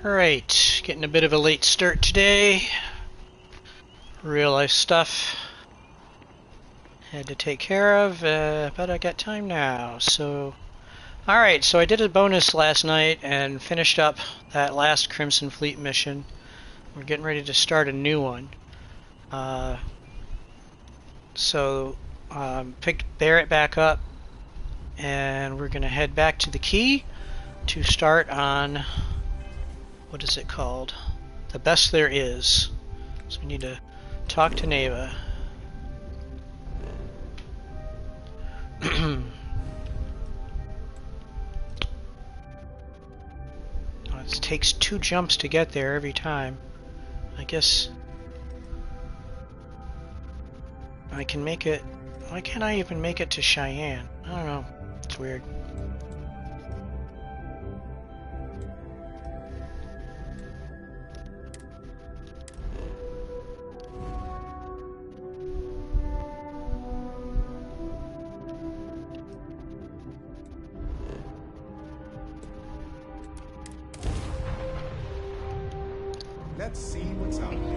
Alright, getting a bit of a late start today. Real life stuff had to take care of, but I got time now, so... Alright, so I did a bonus last night and finished up that last Crimson Fleet mission. We're getting ready to start a new one. Picked Barrett back up, and we're gonna head back to the Key to start on... what is it called? The Best There Is. So we need to talk to Neva. It takes 2 jumps to get there every time. I guess I can make it. Why can't I even make it to Cheyenne? I don't know. It's weird. Let's see what's out there.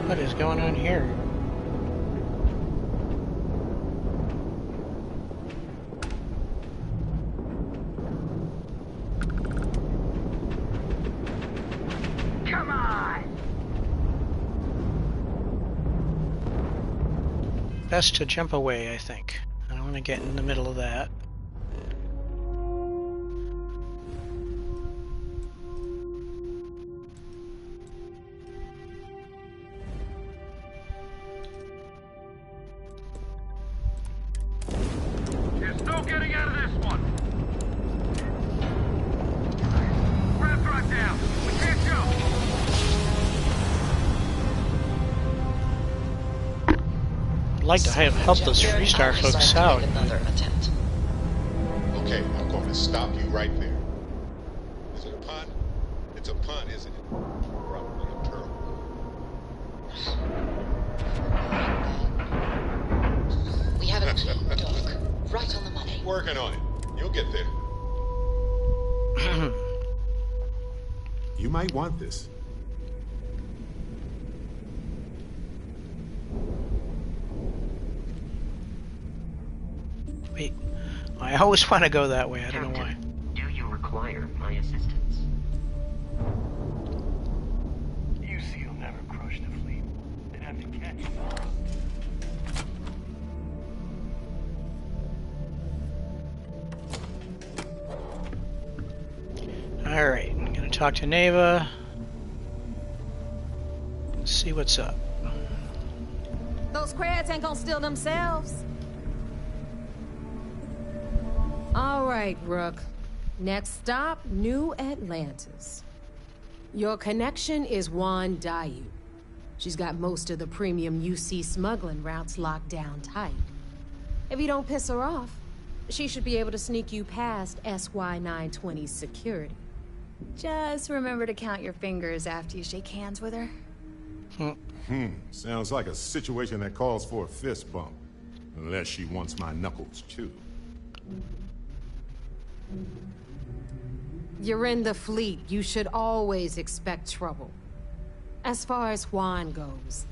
What is going on here? Come on! Best to jump away, I think. I don't want to get in the middle of that. I'd like to help those Freestar folks out. Another attempt. Okay, I'm going to stop you right there. Is it a pun? It's a pun, isn't it? Probably a turtle. We have a key, Doc. Right on the money. Working on it. You'll get there. You might want this. Wait, I always want to go that way. I don't know why. Do you require my assistance? You see, you'll never crush the fleet. They'd have to catch you. Alright, I'm gonna talk to Neva. See what's up. Those crabs ain't gonna steal themselves. All right, Rook. Next stop, New Atlantis. Your connection is Juan Dayu. She's got most of the premium UC smuggling routes locked down tight. If you don't piss her off, she should be able to sneak you past SY-920's security. Just remember to count your fingers after you shake hands with her. Sounds like a situation that calls for a fist bump. Unless she wants my knuckles, too. You're in the fleet. You should always expect trouble. As far as Juan goes,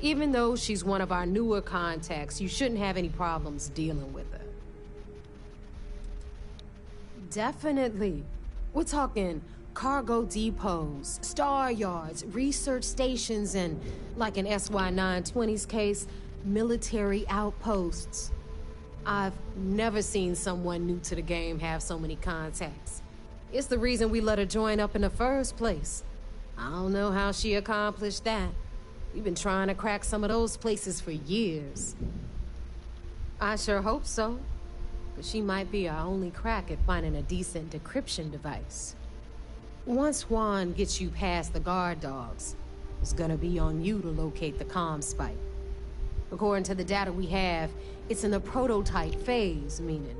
even though she's one of our newer contacts, you shouldn't have any problems dealing with her. Definitely. We're talking cargo depots, star yards, research stations, and, like in SY-920's case, military outposts. I've never seen someone new to the game have so many contacts. It's the reason we let her join up in the first place. I don't know how she accomplished that. We've been trying to crack some of those places for years. I sure hope so. But she might be our only crack at finding a decent decryption device. Once Juan gets you past the guard dogs, it's gonna be on you to locate the comm spike. According to the data we have, it's in the prototype phase, meaning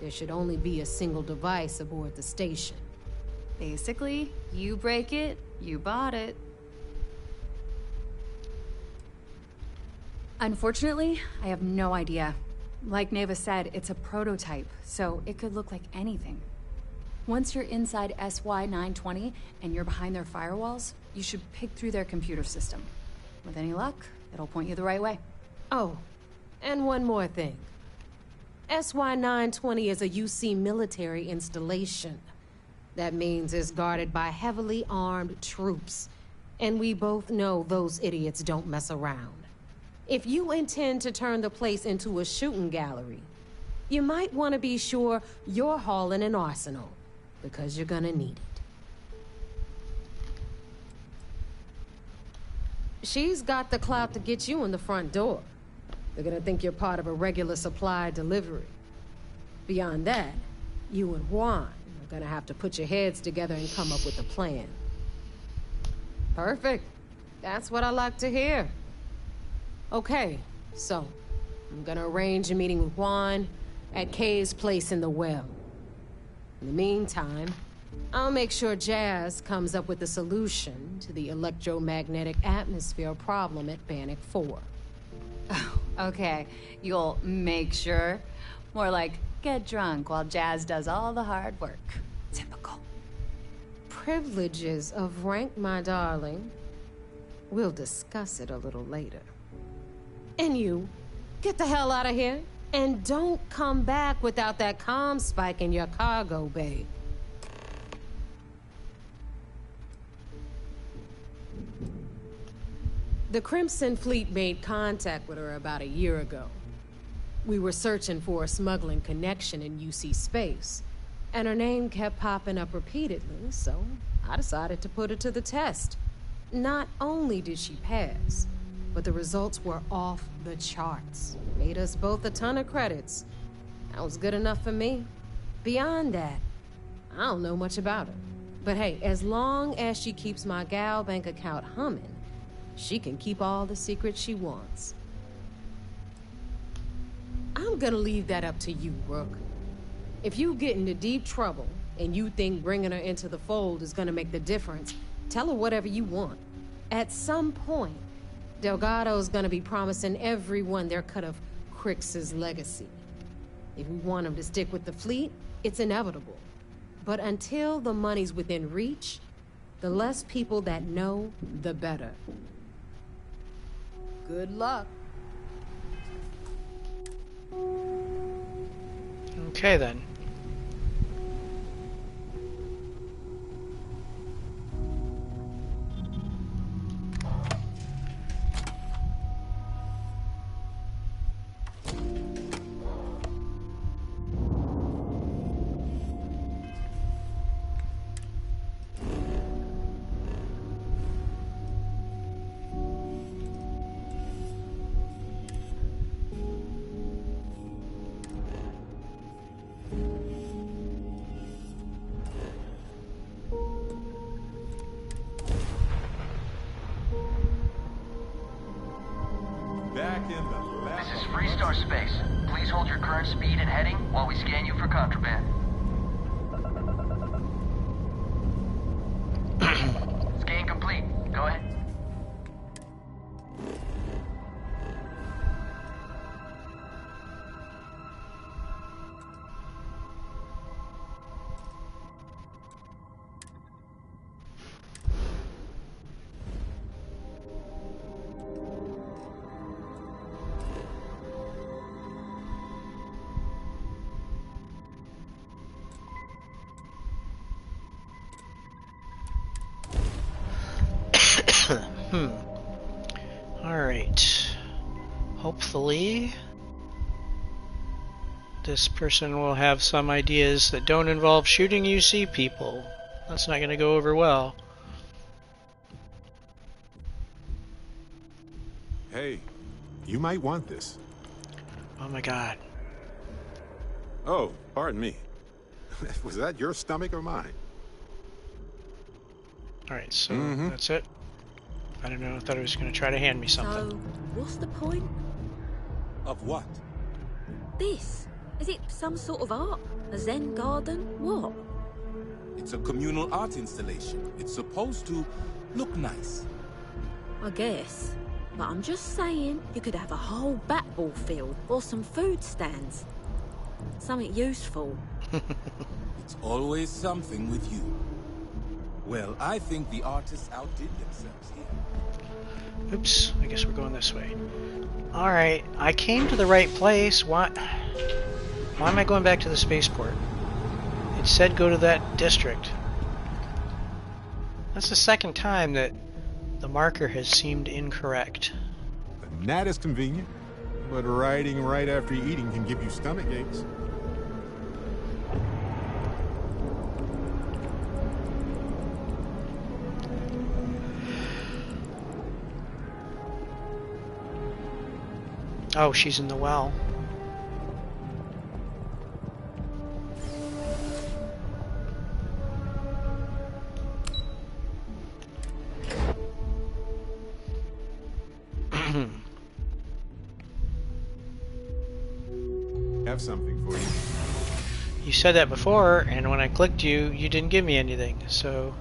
there should only be a single device aboard the station. Basically, you break it, you bought it. Unfortunately, I have no idea. Like Neva said, it's a prototype, so it could look like anything. Once you're inside SY-920 and you're behind their firewalls, you should pick through their computer system. With any luck, it'll point you the right way. Oh, and one more thing. SY-920 is a UC military installation. That means it's guarded by heavily armed troops. And we both know those idiots don't mess around. If you intend to turn the place into a shooting gallery, you might want to be sure you're hauling an arsenal, because you're gonna need it. She's got the clout to get you in the front door. They're gonna think you're part of a regular supply delivery. Beyond that, you and Juan are gonna have to put your heads together and come up with a plan. Perfect. That's what I like to hear. Okay, so I'm gonna arrange a meeting with Juan at Kay's place in the well. In the meantime, I'll make sure Jazz comes up with a solution to the electromagnetic atmosphere problem at Bannock 4. Oh, okay. You'll make sure. More like, get drunk while Jazz does all the hard work. Typical. Privileges of rank, my darling. We'll discuss it a little later. And you, get the hell out of here. And don't come back without that comm spike in your cargo bay. The Crimson Fleet made contact with her about a year ago. We were searching for a smuggling connection in UC space, and her name kept popping up repeatedly, so I decided to put her to the test. Not only did she pass, but the results were off the charts. Made us both a ton of credits. That was good enough for me. Beyond that, I don't know much about her. But hey, as long as she keeps my gal bank account humming, she can keep all the secrets she wants. I'm gonna leave that up to you, Rook. If you get into deep trouble and you think bringing her into the fold is gonna make the difference, tell her whatever you want. At some point, Delgado's gonna be promising everyone their cut of Crix's legacy. If we want him to stick with the fleet, it's inevitable. But until the money's within reach, the less people that know, the better. Good luck. Okay then. Back in the lab. This is Freestar Space. Please hold your current speed and heading while we scan you for contraband. Scan complete. Go ahead. Alright. Hopefully, this person will have some ideas that don't involve shooting UC people. That's not going to go over well. Hey, you might want this. Oh my god. Oh, pardon me. Was that your stomach or mine? Alright, so that's it. I don't know, I thought he was going to try to hand me something. So, what's the point? Of what? This? Is it some sort of art? A Zen garden? What? It's a communal art installation. It's supposed to look nice. I guess. But I'm just saying, you could have a whole bat-ball field or some food stands. Something useful. It's always something with you. Well, I think the artists outdid themselves here. Oops, I guess we're going this way. Alright, I came to the right place. Why am I going back to the spaceport? It said go to that district. That's the second time that the marker has seemed incorrect. That is convenient, but riding right after eating can give you stomach aches. Oh, she's in the well. Have something for you. You said that before, and when I clicked you, you didn't give me anything, so...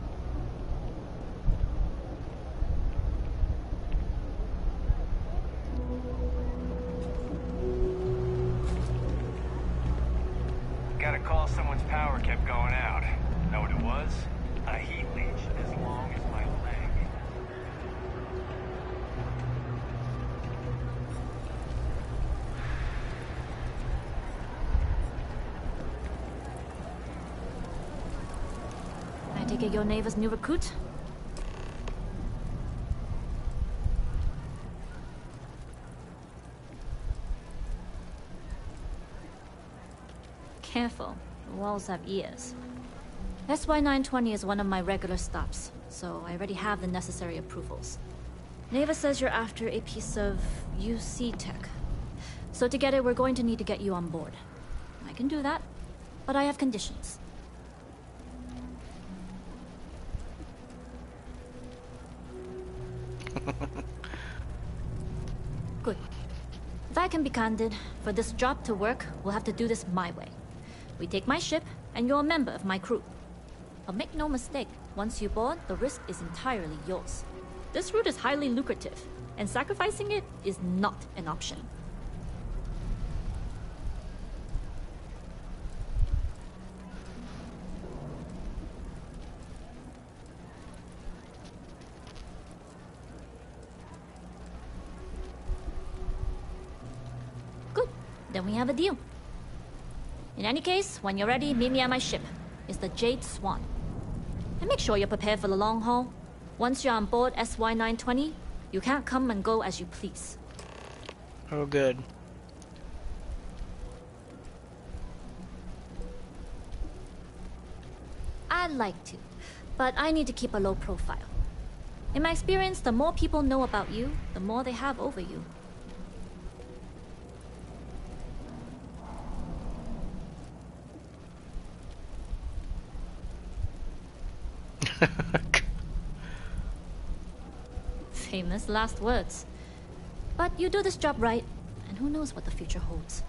Got a call someone's power kept going out. Know what it was? A heat leech as long as my leg. I take it your neighbor's new recruit? Careful, the walls have ears. SY920 is one of my regular stops, so I already have the necessary approvals. Neva says you're after a piece of UC tech. So to get it, we're going to need to get you on board. I can do that, but I have conditions. Good. If I can be candid, for this job to work, we'll have to do this my way. We take my ship, and you're a member of my crew. But make no mistake, once you board, the risk is entirely yours. This route is highly lucrative, and sacrificing it is not an option. Good. Then we have a deal. In any case, when you're ready, meet me at my ship. It's the Jade Swan. And make sure you're prepared for the long haul. Once you're on board SY920, you can't come and go as you please. Oh, good. I'd like to, but I need to keep a low profile. In my experience, the more people know about you, the more they have over you. Famous last words. But you do this job right, and who knows what the future holds.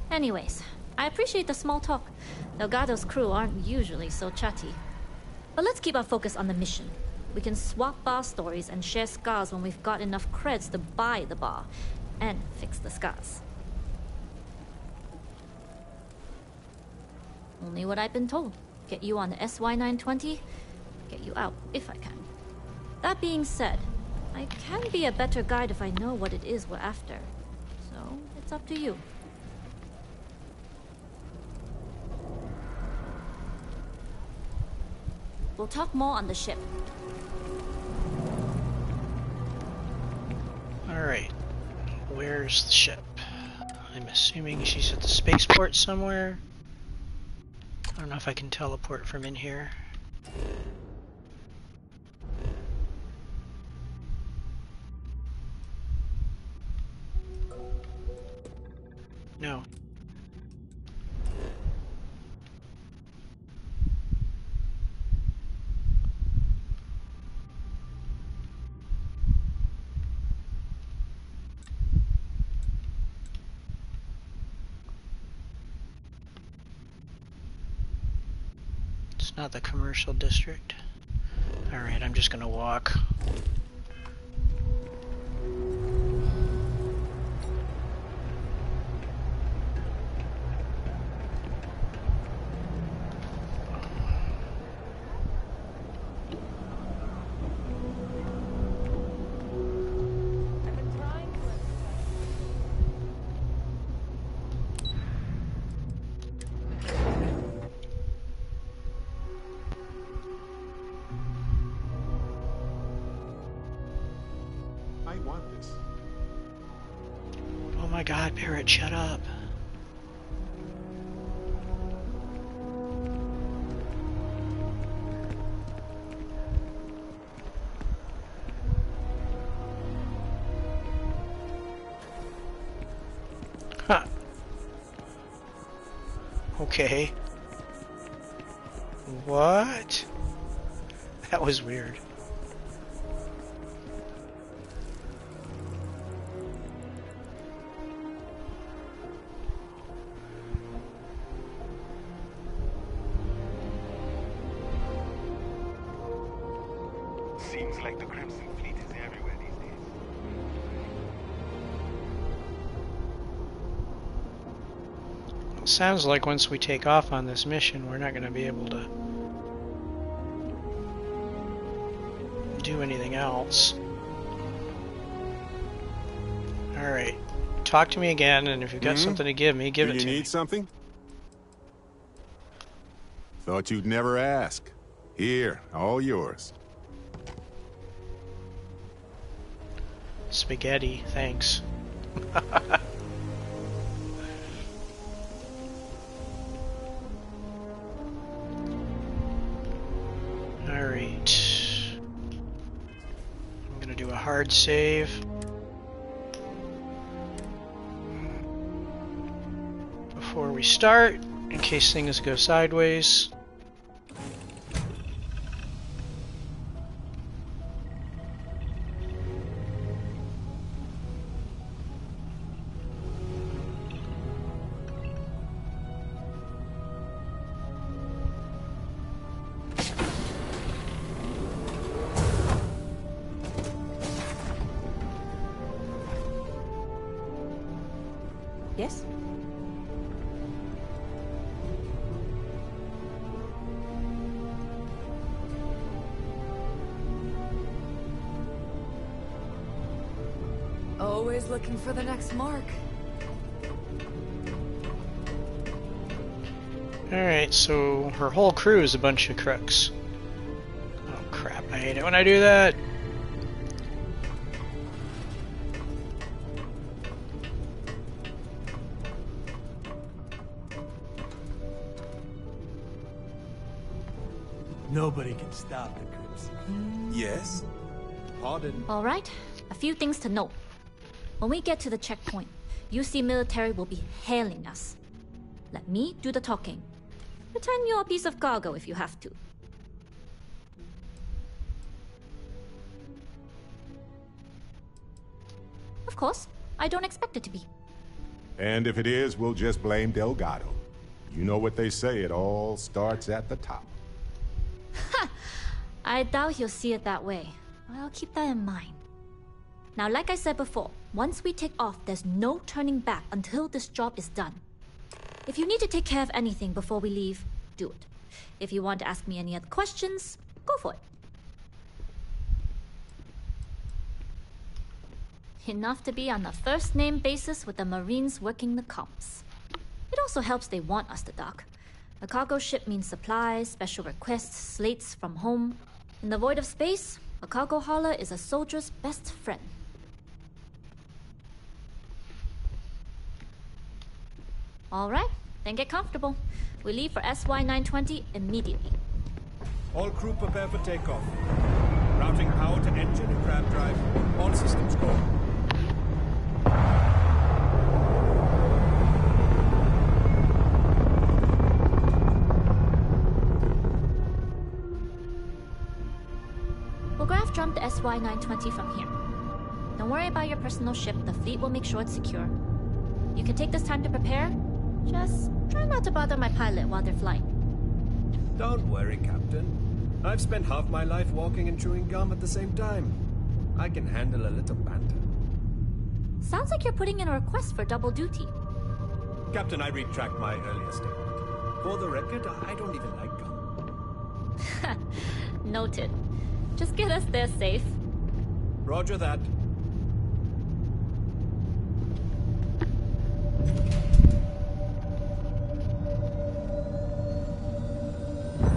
Anyways, I appreciate the small talk. Delgado's crew aren't usually so chatty. But let's keep our focus on the mission. We can swap bar stories and share scars when we've got enough creds to buy the bar and fix the scars. Only what I've been told. Get you on the SY920, get you out if I can. That being said, I can be a better guide if I know what it is we're after. So, it's up to you. We'll talk more on the ship. Alright. Where's the ship? I'm assuming she's at the spaceport somewhere. I don't know if I can teleport from in here. No. It's not the commercial district. Alright, I'm just gonna walk. I want this. Oh my god, Barrett, shut up. Huh. Okay. What? That was weird. Seems like the Crimson Fleet is everywhere these days. Sounds like once we take off on this mission, we're not going to be able to do anything else. Alright. Talk to me again, and if you've got something to give me, give it to me. Do you need something? Thought you'd never ask. Here, all yours. Spaghetti, thanks. Alright. I'm gonna do a hard save. Before we start, in case things go sideways. Yes? Always looking for the next mark. Alright, so her whole crew is a bunch of crooks. Oh crap, I hate it when I do that! Nobody can stop the Crimson. Yes? Pardon? Alright, a few things to note. When we get to the checkpoint, UC military will be hailing us. Let me do the talking. Pretend you're a piece of cargo if you have to. Of course, I don't expect it to be. And if it is, we'll just blame Delgado. You know what they say, it all starts at the top. I doubt he'll see it that way. I'll keep that in mind. Now, like I said before, once we take off, there's no turning back until this job is done. If you need to take care of anything before we leave, do it. If you want to ask me any other questions, go for it. Enough to be on a first-name basis with the Marines working the comms. It also helps they want us to dock. A cargo ship means supplies, special requests, slates from home. In the void of space, a cargo hauler is a soldier's best friend. Alright, then get comfortable. We leave for SY-920 immediately. All crew prepare for takeoff. Routing power to engine and crab drive. All systems go. jump the SY-920 from here. Don't worry about your personal ship. The fleet will make sure it's secure. You can take this time to prepare. Just try not to bother my pilot while they're flying. Don't worry, Captain. I've spent half my life walking and chewing gum at the same time. I can handle a little banter. Sounds like you're putting in a request for double duty. Captain, I retract my earlier statement. For the record, I don't even like gum. Noted. Just get us there safe. Roger that.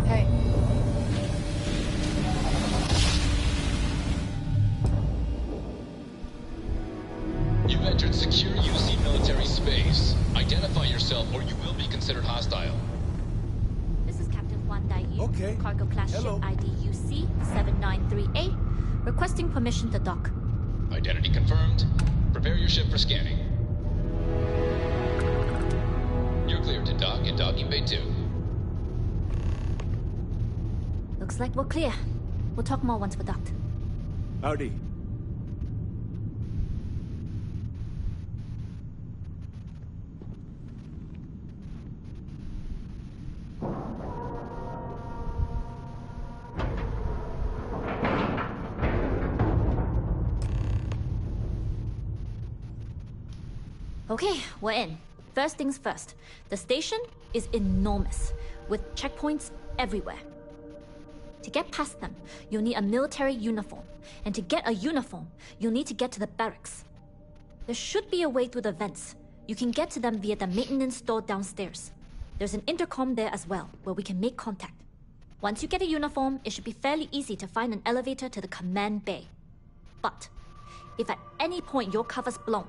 Hey. You've entered secure UC military space. Identify yourself or you will be considered hostile. This is Captain Wan Dai-Yu. Okay. Cargo class Hello. ship ID UC 793A. Requesting permission to dock. Identity confirmed. Prepare your ship for scanning. You're cleared to dock in docking bay 2. Looks like we're clear. We'll talk more once we're docked. Howdy. Okay, we're in. First things first. The station is enormous, with checkpoints everywhere. To get past them, you'll need a military uniform. And to get a uniform, you'll need to get to the barracks. There should be a way through the vents. You can get to them via the maintenance store downstairs. There's an intercom there as well, where we can make contact. Once you get a uniform, it should be fairly easy to find an elevator to the command bay. But if at any point your cover's blown,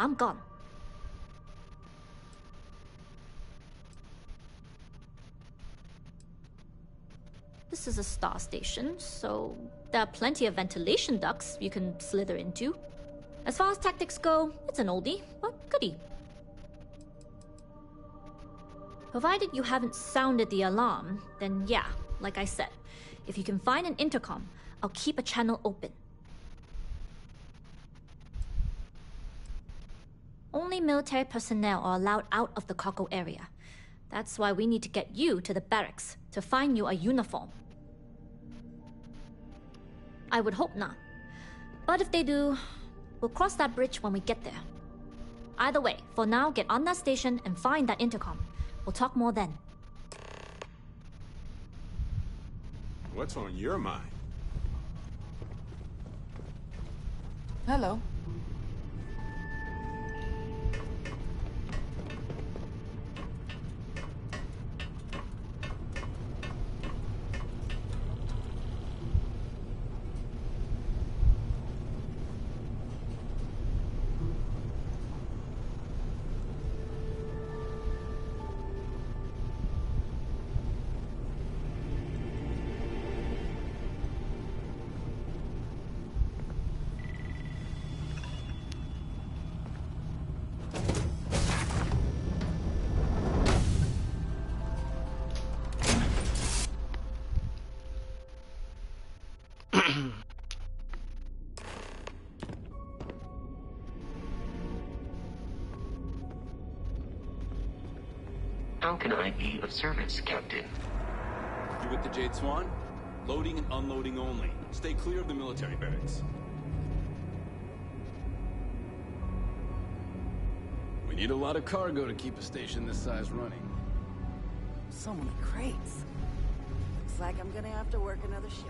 I'm gone. This is a star station, so there are plenty of ventilation ducts you can slither into. As far as tactics go, it's an oldie, but goodie. Provided you haven't sounded the alarm, then yeah, like I said, if you can find an intercom, I'll keep a channel open. Only military personnel are allowed out of the cargo area. That's why we need to get you to the barracks to find you a uniform. I would hope not. But if they do, we'll cross that bridge when we get there. Either way, for now, get on that station and find that intercom. We'll talk more then. What's on your mind? Hello. How can I be of service, Captain? You with the Jade Swan? Loading and unloading only. Stay clear of the military barracks. We need a lot of cargo to keep a station this size running. So many crates. Looks like I'm gonna have to work another shift.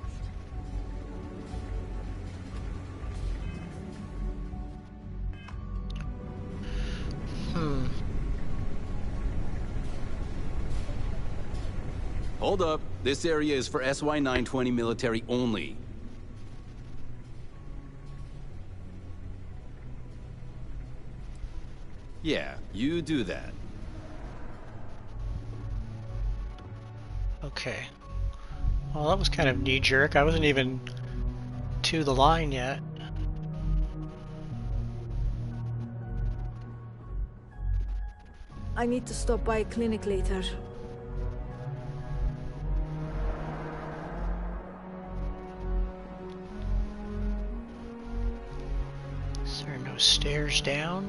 Hold up. This area is for SY-920 military only. Yeah, you do that. Okay. Well, that was kind of knee-jerk. I wasn't even to the line yet. I need to stop by a clinic later. Stairs down.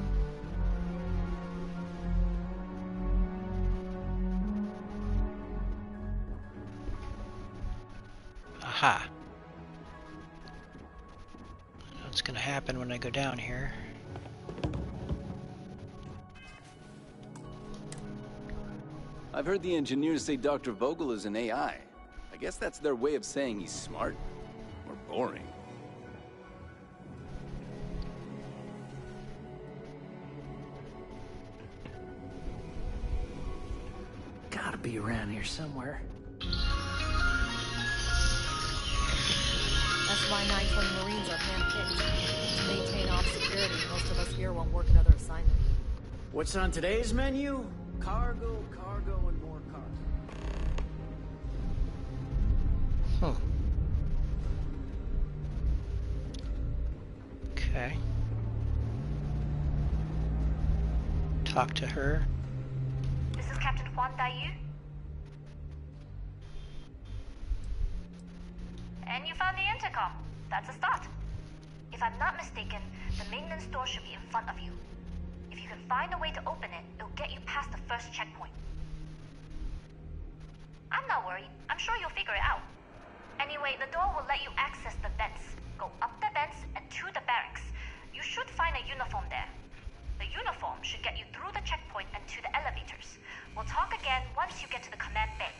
Aha. What's gonna happen when I go down here? I've heard the engineers say Dr. Vogel is an AI. I guess that's their way of saying he's smart. Or boring. Gotta be around here somewhere. SY-920 Marines are handpicked. To maintain off security, most of us here won't work another assignment. What's on today's menu? Cargo, cargo, and more cargo. Okay. Talk to her. This is Captain Huan Daiyu. And you found the intercom. That's a start. If I'm not mistaken, the maintenance door should be in front of you. If you can find a way to open it, it'll get you past the first checkpoint. I'm not worried. I'm sure you'll figure it out. Anyway, the door will let you access the vents. Go up the vents and to the barracks. You should find a uniform there. The uniform should get you through the checkpoint and to the elevators. We'll talk again once you get to the command bay.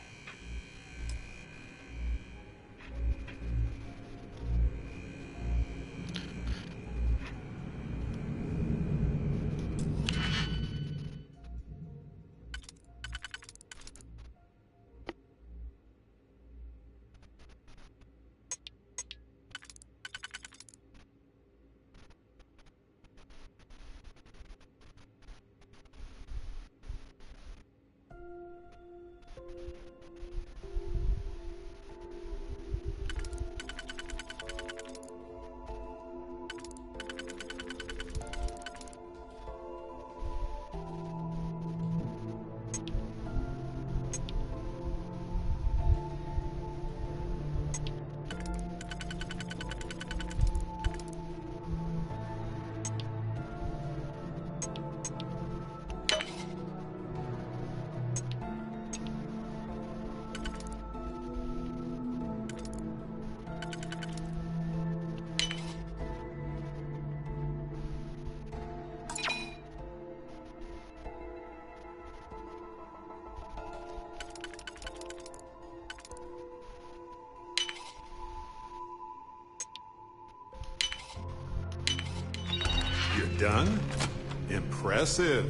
You're done? Impressive.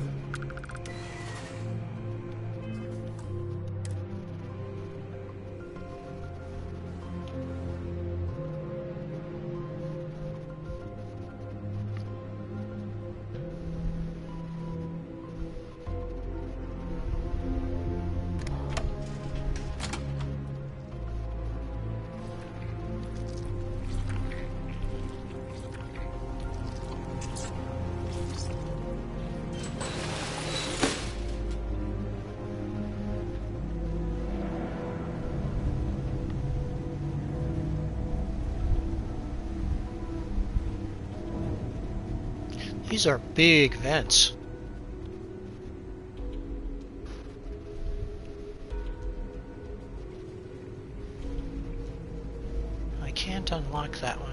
These are big vents. I can't unlock that one.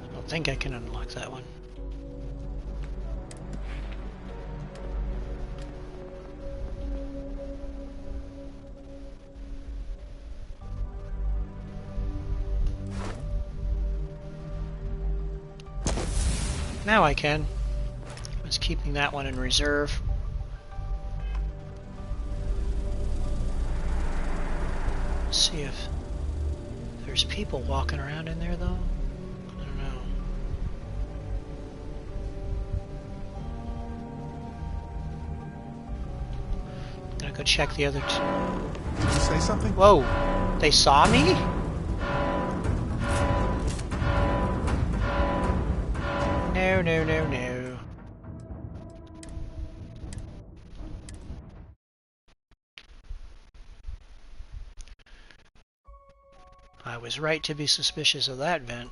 I don't think I can unlock that one. Now I can. I was keeping that one in reserve. Let's see if there's people walking around in there though. I don't know. I'm gonna go check the other two. Did you say something? Whoa! They saw me? No, no, no, no. I I was right to be suspicious of that vent.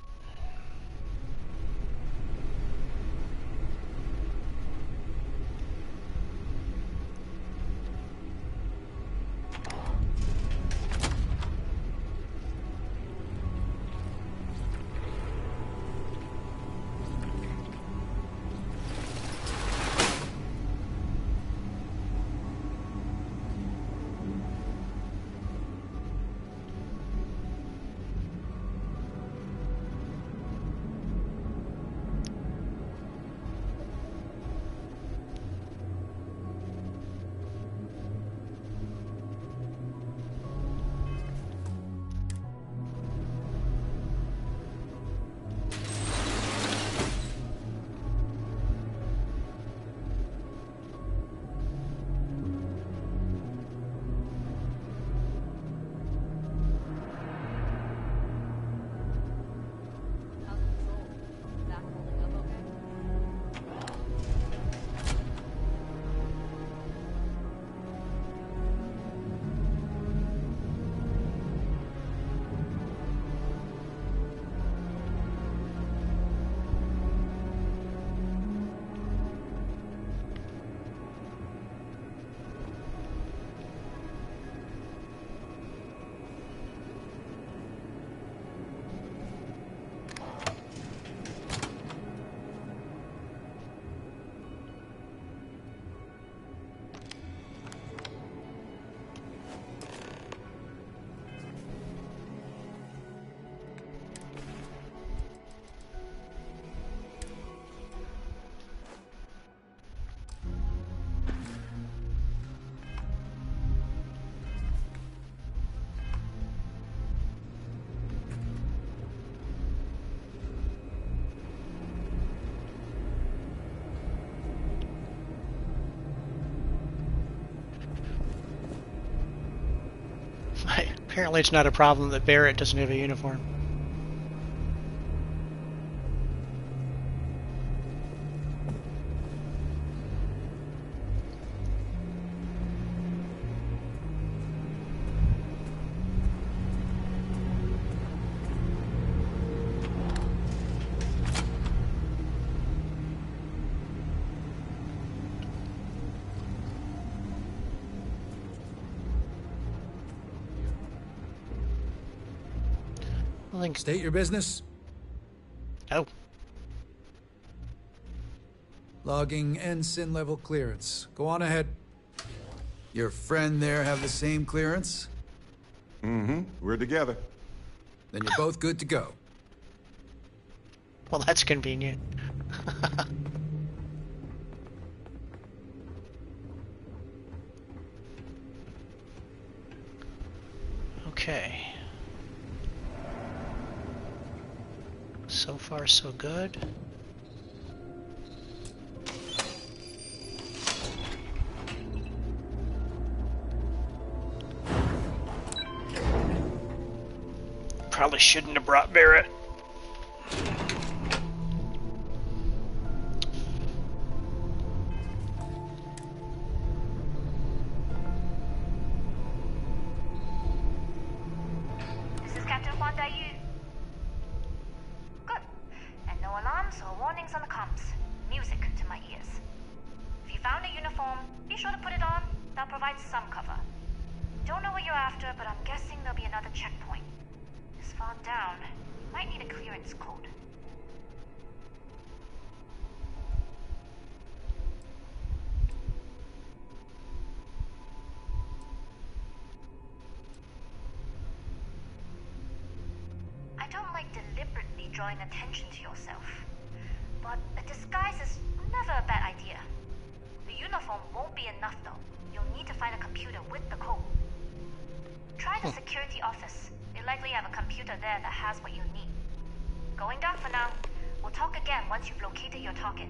Apparently it's not a problem that Barrett doesn't have a uniform. State your business. Oh. Logging ensign level clearance. Go on ahead. Your friend there have the same clearance? Mm-hmm. We're together. Then you're both good to go. Well, that's convenient. Okay. So far, so good. Probably shouldn't have brought Barrett. This is Captain Huanda Yu. Good. And no alarms or warnings on the comms. Music to my ears. If you found a uniform, be sure to put it on. That'll provide some cover. Don't know what you're after, but I'm guessing there'll be another checkpoint. This far down, you might need a clearance code. I don't like deliberately drawing attention to yourself, but a disguise is never a bad idea. The uniform won't be enough though. You'll need to find a computer with the code. Try the security office. They likely have a computer there that has what you need. Going down for now. We'll talk again once you've located your target.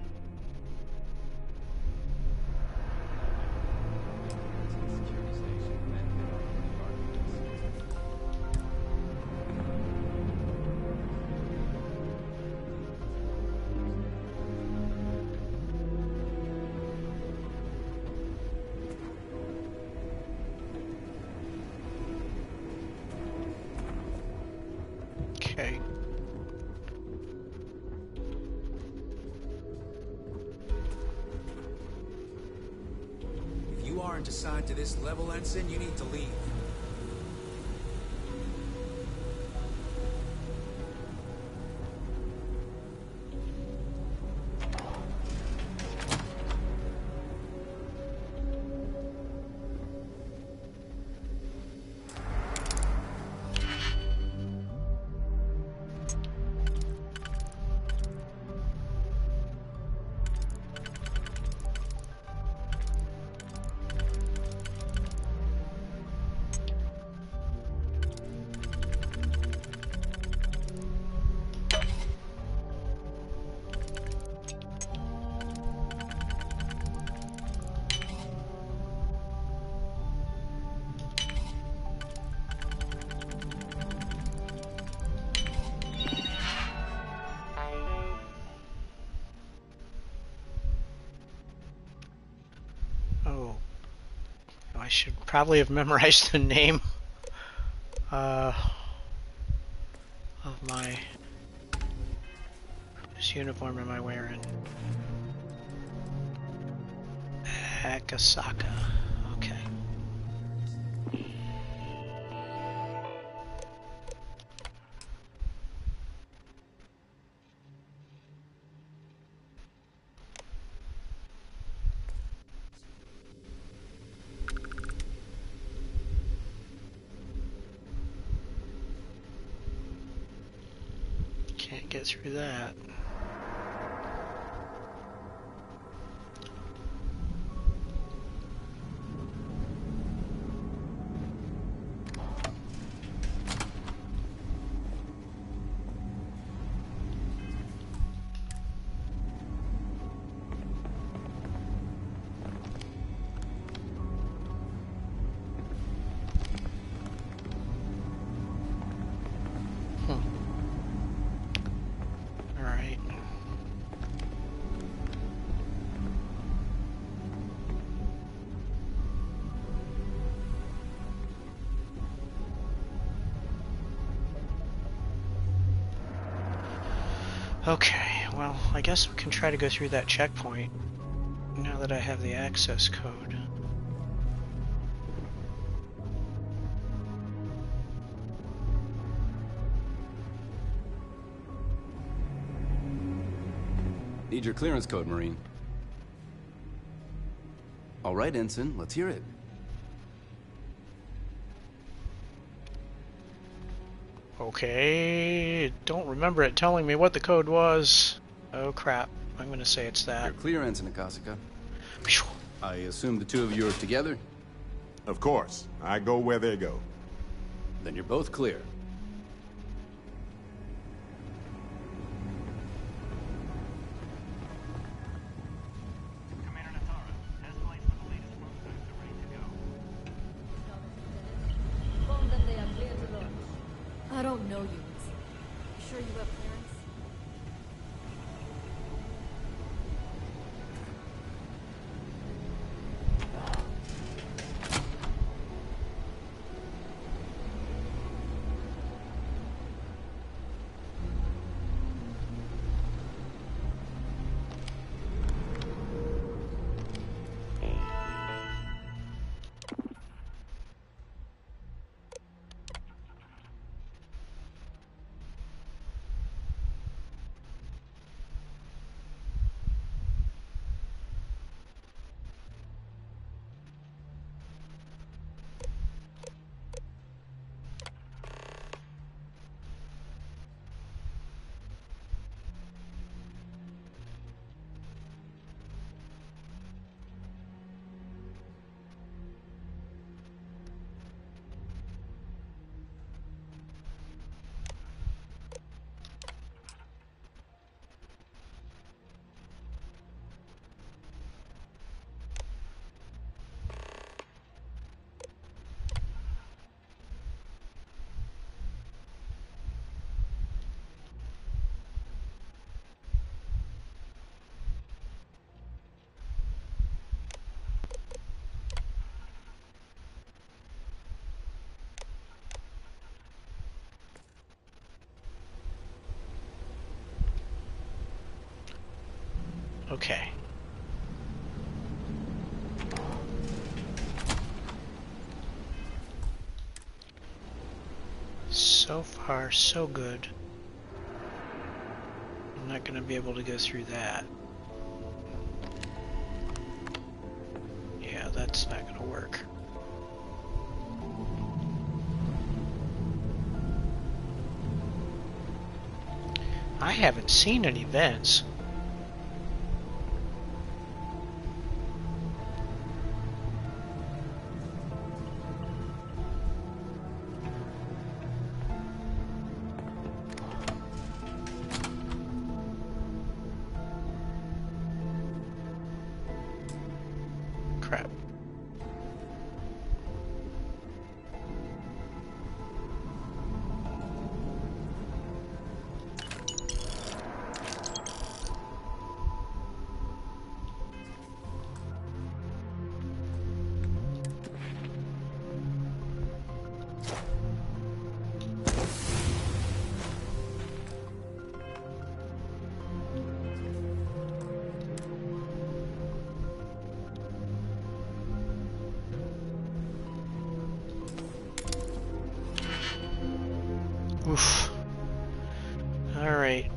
aren't assigned to this level, Ensign, you need to leave. Oh, I should probably have memorized the name of my... Whose uniform am I wearing? Akasaka. Okay. Can't get through that. Alright. Okay, well, I guess we can try to go through that checkpoint now that I have the access code. Need your clearance code, Marine. All right, Ensign, let's hear it. Okay, don't remember it telling me what the code was. Oh crap, I'm gonna say it's that. You're clear, Ensign Akasaka. I assume the two of you are together? Of course. I go where they go. Then you're both clear. I don't know you, Lisa. You sure you have clearance? Okay. So far, so good. I'm not going to be able to go through that. Yeah, that's not going to work. I haven't seen any vents. Crap. Oof. Alright.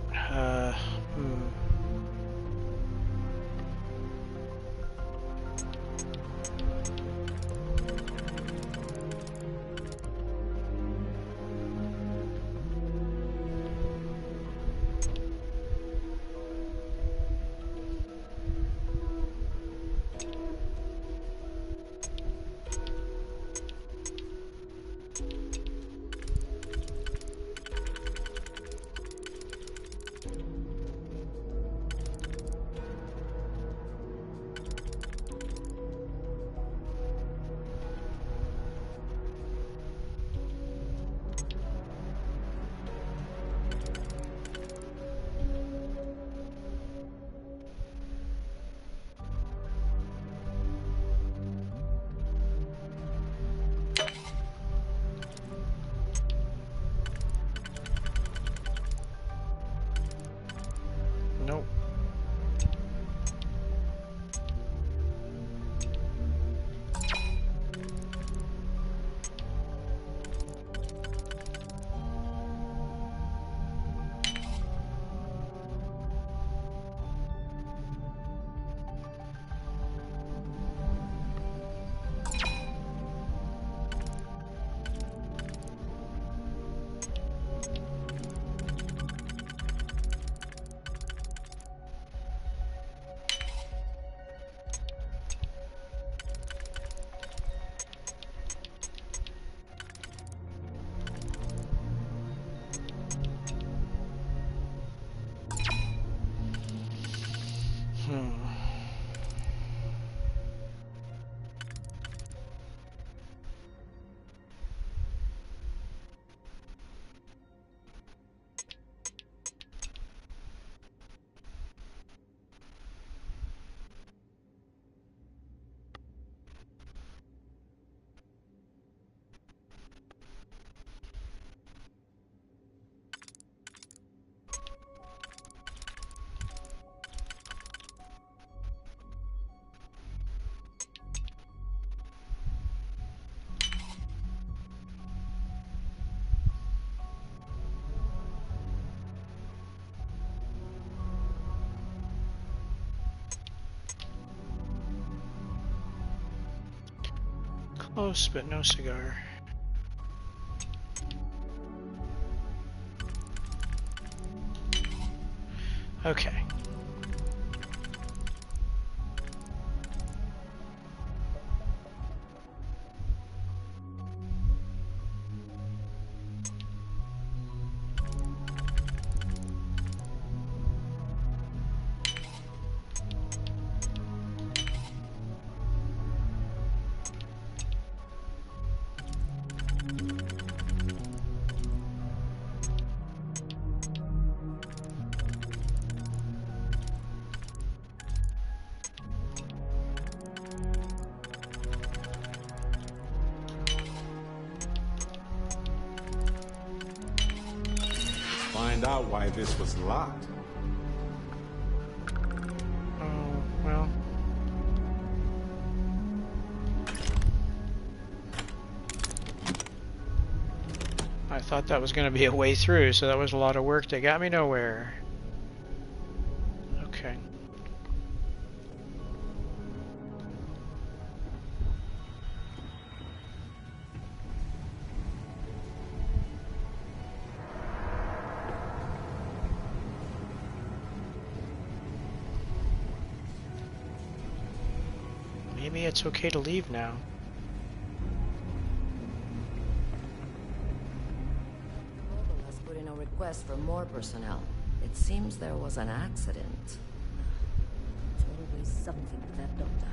Nope. Close, but no cigar. Okay. Find out why this was locked. Oh, well. I thought that was going to be a way through, so that was a lot of work that got me nowhere. Okay. Maybe it's okay to leave now. Vogel has put in a request for more personnel. It seems there was an accident. There's always something with that doctor.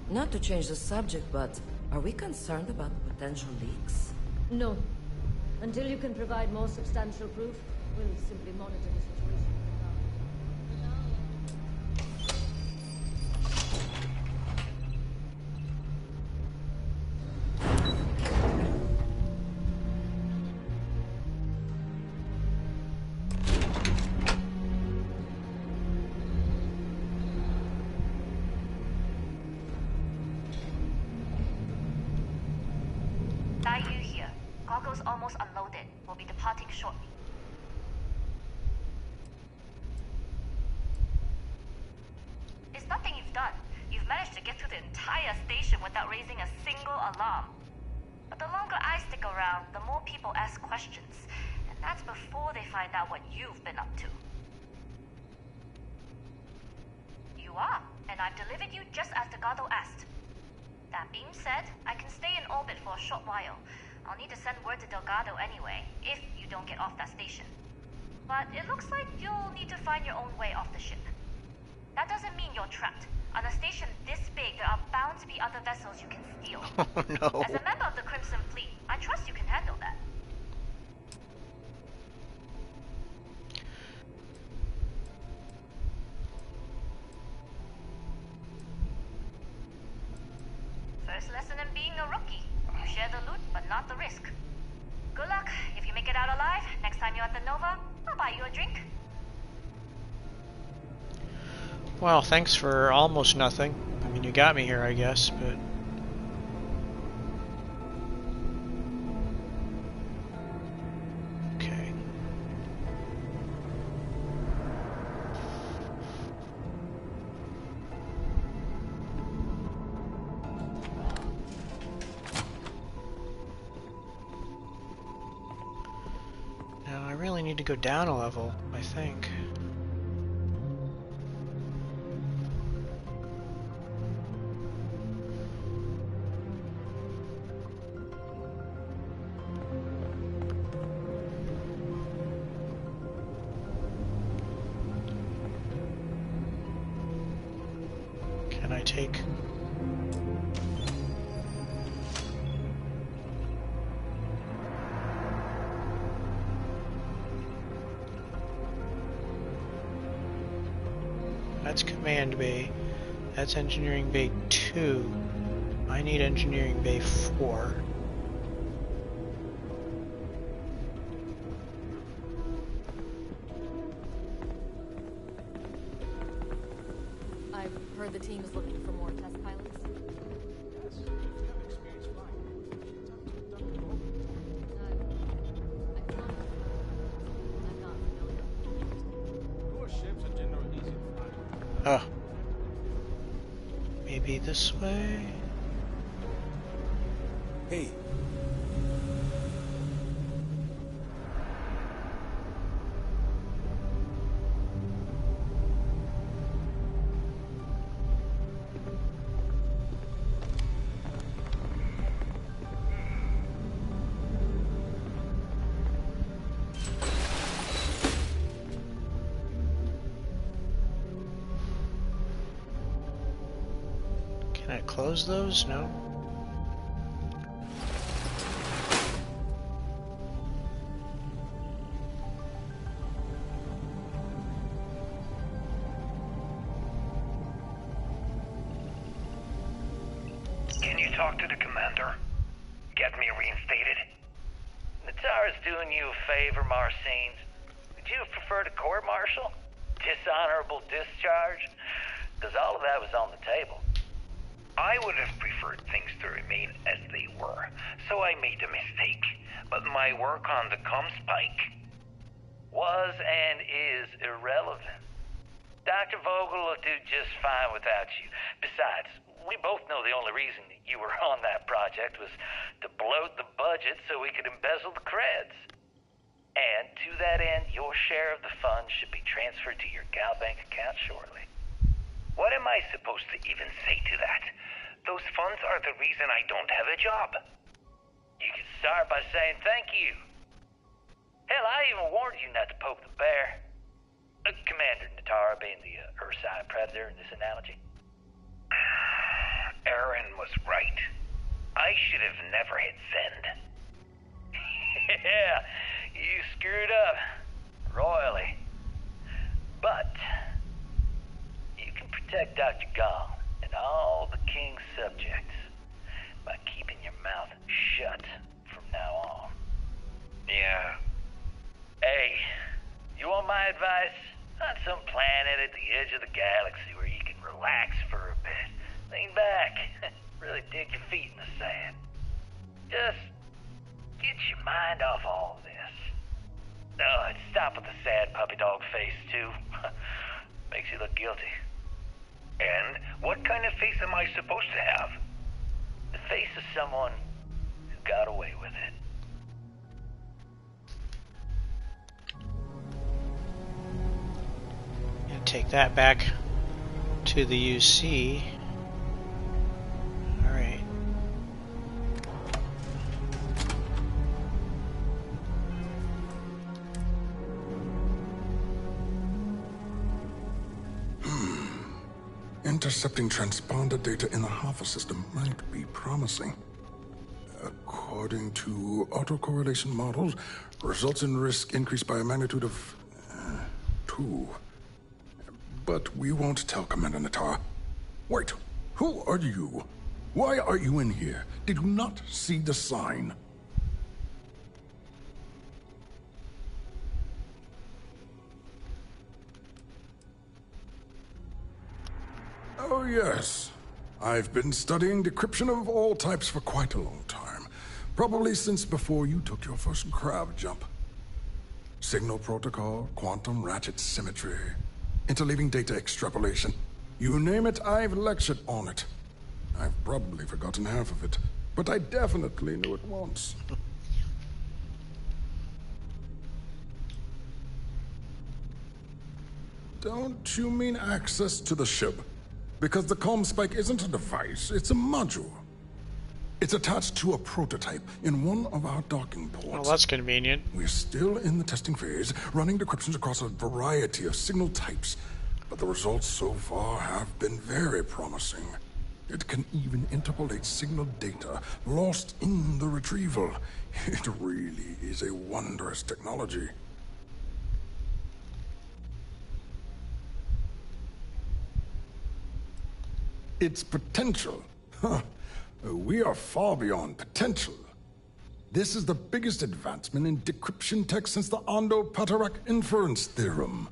Not to change the subject, but are we concerned about the potential leaks? No. Until you can provide more substantial proof, we'll simply monitor the situation. Dayu here. Goggles almost unloaded. We'll be departing shortly. It's nothing you've done. You've managed to get through the entire station without raising a single alarm. But the longer I stick around, the more people ask questions. And that's before they find out what you've been up to. You are, and I've delivered you just as Delgado asked. That being said, I can stay in orbit for a short while. I'll need to send word to Delgado anyway, if you don't get off that station. But it looks like you'll need to find your own way off the ship. That doesn't mean you're trapped. On a station this big, there are bound to be other vessels you can steal. Oh no. As a member of the Crimson Fleet, I trust you can handle that. First lesson in being a rookie. You share the loot, but not the risk. Good luck. If you make it out alive, next time you're at the Nova, I'll buy you a drink. Well, thanks for almost nothing. I mean, you got me here, I guess, but... Okay. Now, I really need to go down a level, I think. Can I take... That's Command Bay. That's Engineering Bay 2. I need Engineering Bay 4. I've heard the team is looking for more test pilots. Oh. Maybe this way? Hey. Can I close those? No. Can you talk to the commander? Get me reinstated? Natara's doing you a favor, Marcines. Would you prefer to court-martial? Dishonorable discharge? Because all of that was on the table. I would have preferred things to remain as they were, so I made a mistake. But my work on the Comspike was and is irrelevant. Dr. Vogel will do just fine without you. Besides, we both know the only reason you were on that project was to bloat the budget so we could embezzle the creds. And to that end, your share of the funds should be transferred to your Gal Bank account shortly. What am I supposed to even say to that? Those funds are the reason I don't have a job. You can start by saying thank you. Hell, I even warned you not to poke the bear. Commander Natara being the Ursine Predator in this analogy. Aaron was right. I should have never hit send. Yeah, you screwed up. Royally. But you can protect Dr. Gong and all the King's subjects by keeping your mouth shut from now on. Yeah. Hey, you want my advice? On some planet at the edge of the galaxy where you can relax for a bit. Lean back. Really dig your feet in the sand. Just get your mind off all this. And stop with the sad puppy dog face, too. Makes you look guilty. And what kind of face am I supposed to have? The face of someone who got away with it. And take that back to the UC. Alright. Intercepting transponder data in the Alpha system might be promising. According to autocorrelation models, results in risk increased by a magnitude of 2. But we won't tell Commander Natara. Wait, who are you? Why are you in here? Did you not see the sign? Oh, yes. I've been studying decryption of all types for quite a long time. Probably since before you took your first grav jump. Signal protocol, quantum ratchet symmetry, interleaving data extrapolation. You name it, I've lectured on it. I've probably forgotten half of it, but I definitely knew it once. Don't you mean access to the ship? Because the Comspike isn't a device, it's a module. It's attached to a prototype in one of our docking ports. Well, that's convenient. We're still in the testing phase, running decryptions across a variety of signal types. But the results so far have been very promising. It can even interpolate signal data lost in the retrieval. It really is a wondrous technology. Its potential. Huh. We are far beyond potential. This is the biggest advancement in decryption tech since the Ondo-Patarak inference theorem.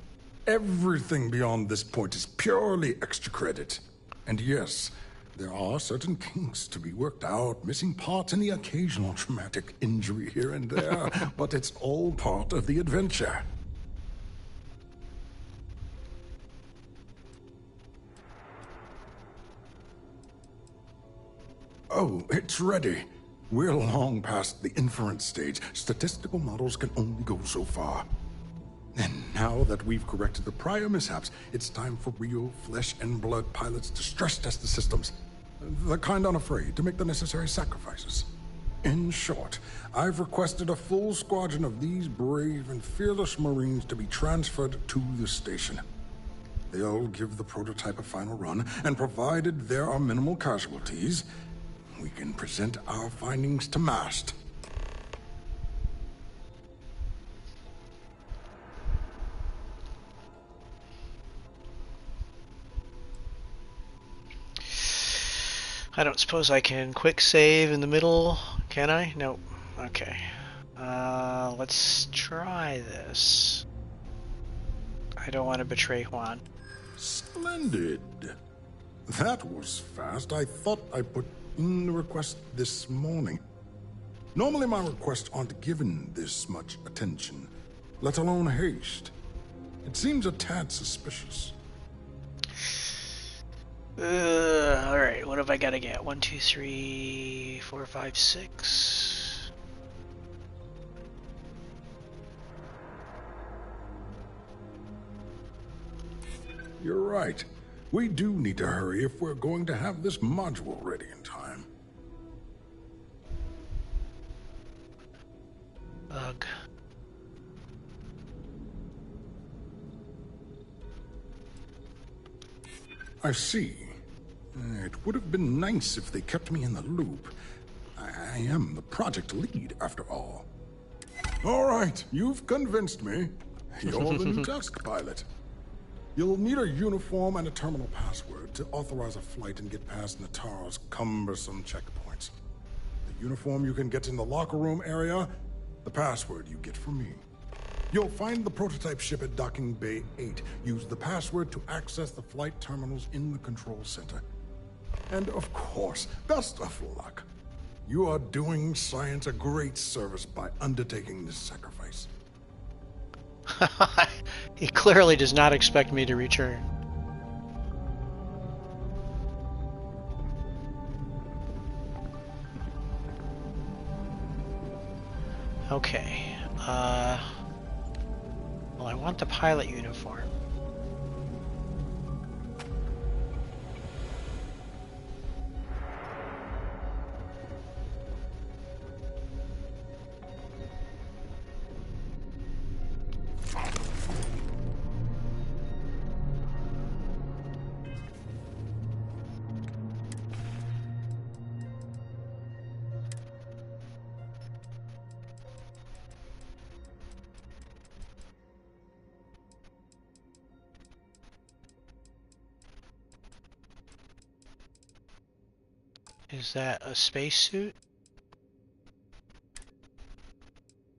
Everything beyond this point is purely extra credit. And yes, there are certain kinks to be worked out, missing parts and the occasional traumatic injury here and there, but it's all part of the adventure. Oh, it's ready. We're long past the inference stage. Statistical models can only go so far. And now that we've corrected the prior mishaps, it's time for real flesh and blood pilots to stress test the systems. The kind unafraid to make the necessary sacrifices. In short, I've requested a full squadron of these brave and fearless Marines to be transferred to the station. They'll give the prototype a final run, and provided there are minimal casualties, we can present our findings to MAST. I don't suppose I can quick save in the middle, can I? Nope. Okay. Let's try this. I don't want to betray Juan. Splendid. That was fast. I thought I put in the request this morning. Normally my requests aren't given this much attention, let alone haste. It seems a tad suspicious. Alright, what have I got to get? 1, 2, 3, 4, 5, 6. You're right. We do need to hurry if we're going to have this module ready in time. Ugh. I see. It would have been nice if they kept me in the loop. I am the project lead, after all. All right, you've convinced me. You're the new task pilot. You'll need a uniform and a terminal password to authorize a flight and get past Natara's cumbersome checkpoints. The uniform you can get in the locker room area, the password you get from me. You'll find the prototype ship at Docking Bay 8. Use the password to access the flight terminals in the control center. And of course, best of luck. You are doing science a great service by undertaking this sacrifice. He clearly does not expect me to return. Okay. Well, I want the pilot uniform. Is that a spacesuit?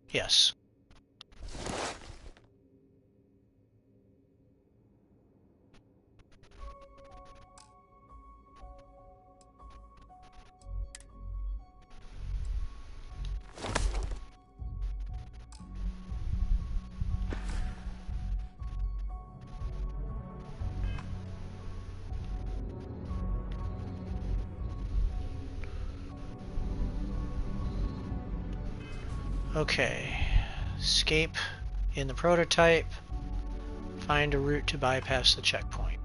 Yes. Okay, escape in the prototype, find a route to bypass the checkpoint.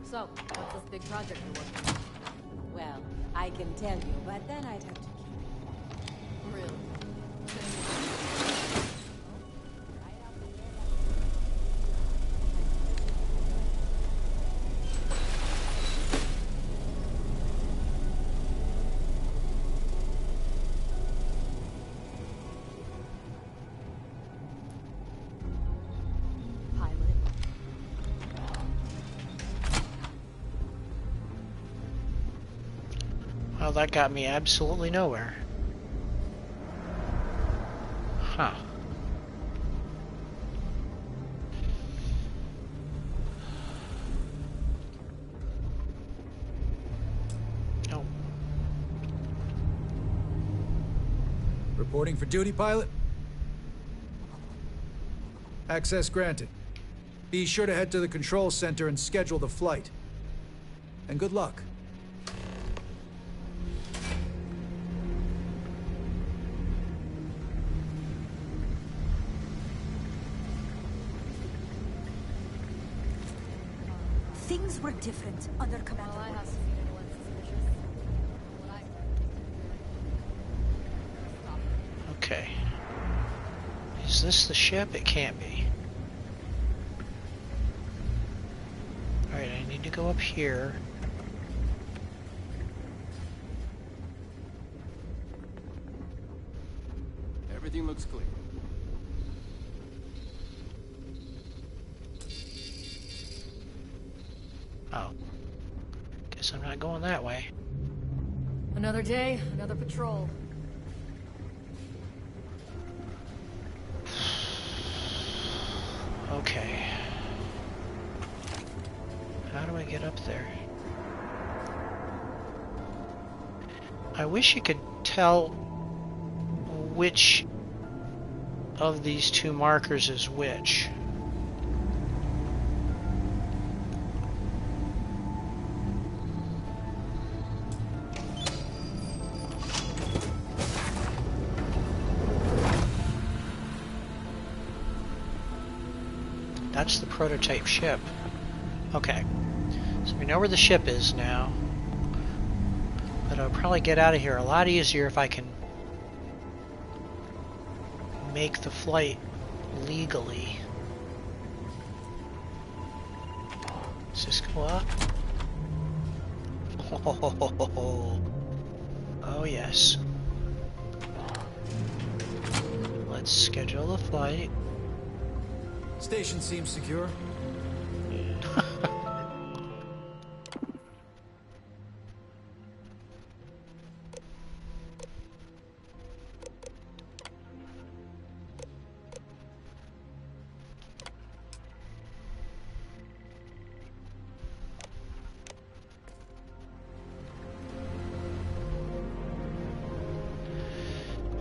So, what's this big project you're working on? Well, I can tell you, but then I'd have to keep it. Really? Well, that got me absolutely nowhere. Huh. Oh. Reporting for duty, pilot. Access granted. Be sure to head to the control center and schedule the flight. And good luck. Things were different under Commander. Well, I haven't seen anyone suspicious. Okay. Is this the ship? It can't be. Alright, I need to go up here. Everything looks clear. Oh. Guess I'm not going that way. Another day, another patrol. Okay. How do I get up there? I wish you could tell which of these two markers is which. That's the prototype ship. Okay. So we know where the ship is now. But I'll probably get out of here a lot easier if I can make the flight legally. Does this go up? Oh yes. Let's schedule the flight. Station seems secure.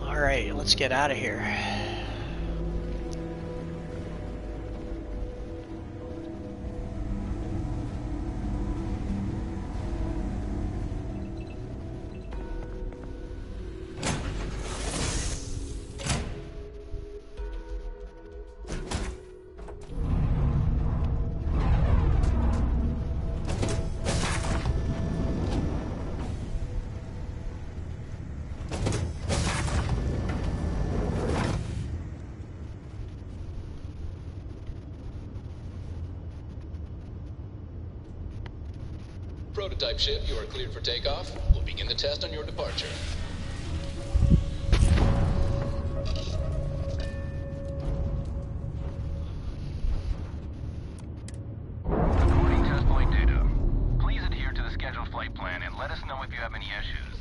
Alright, let's get out of here. Prototype ship, you are cleared for takeoff. We'll begin the test on your departure. Recording test flight data. Please adhere to the scheduled flight plan and let us know if you have any issues.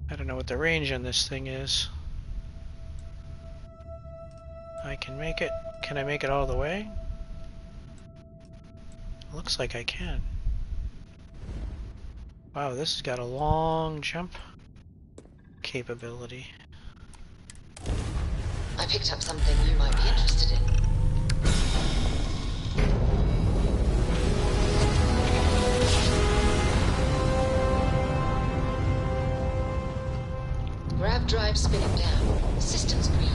I don't know what the range on this thing is. I can make it. Can I make it all the way? Looks like I can. Wow, this has got a long jump capability. I picked up something you might be interested in. Grav drive spinning down. Systems green.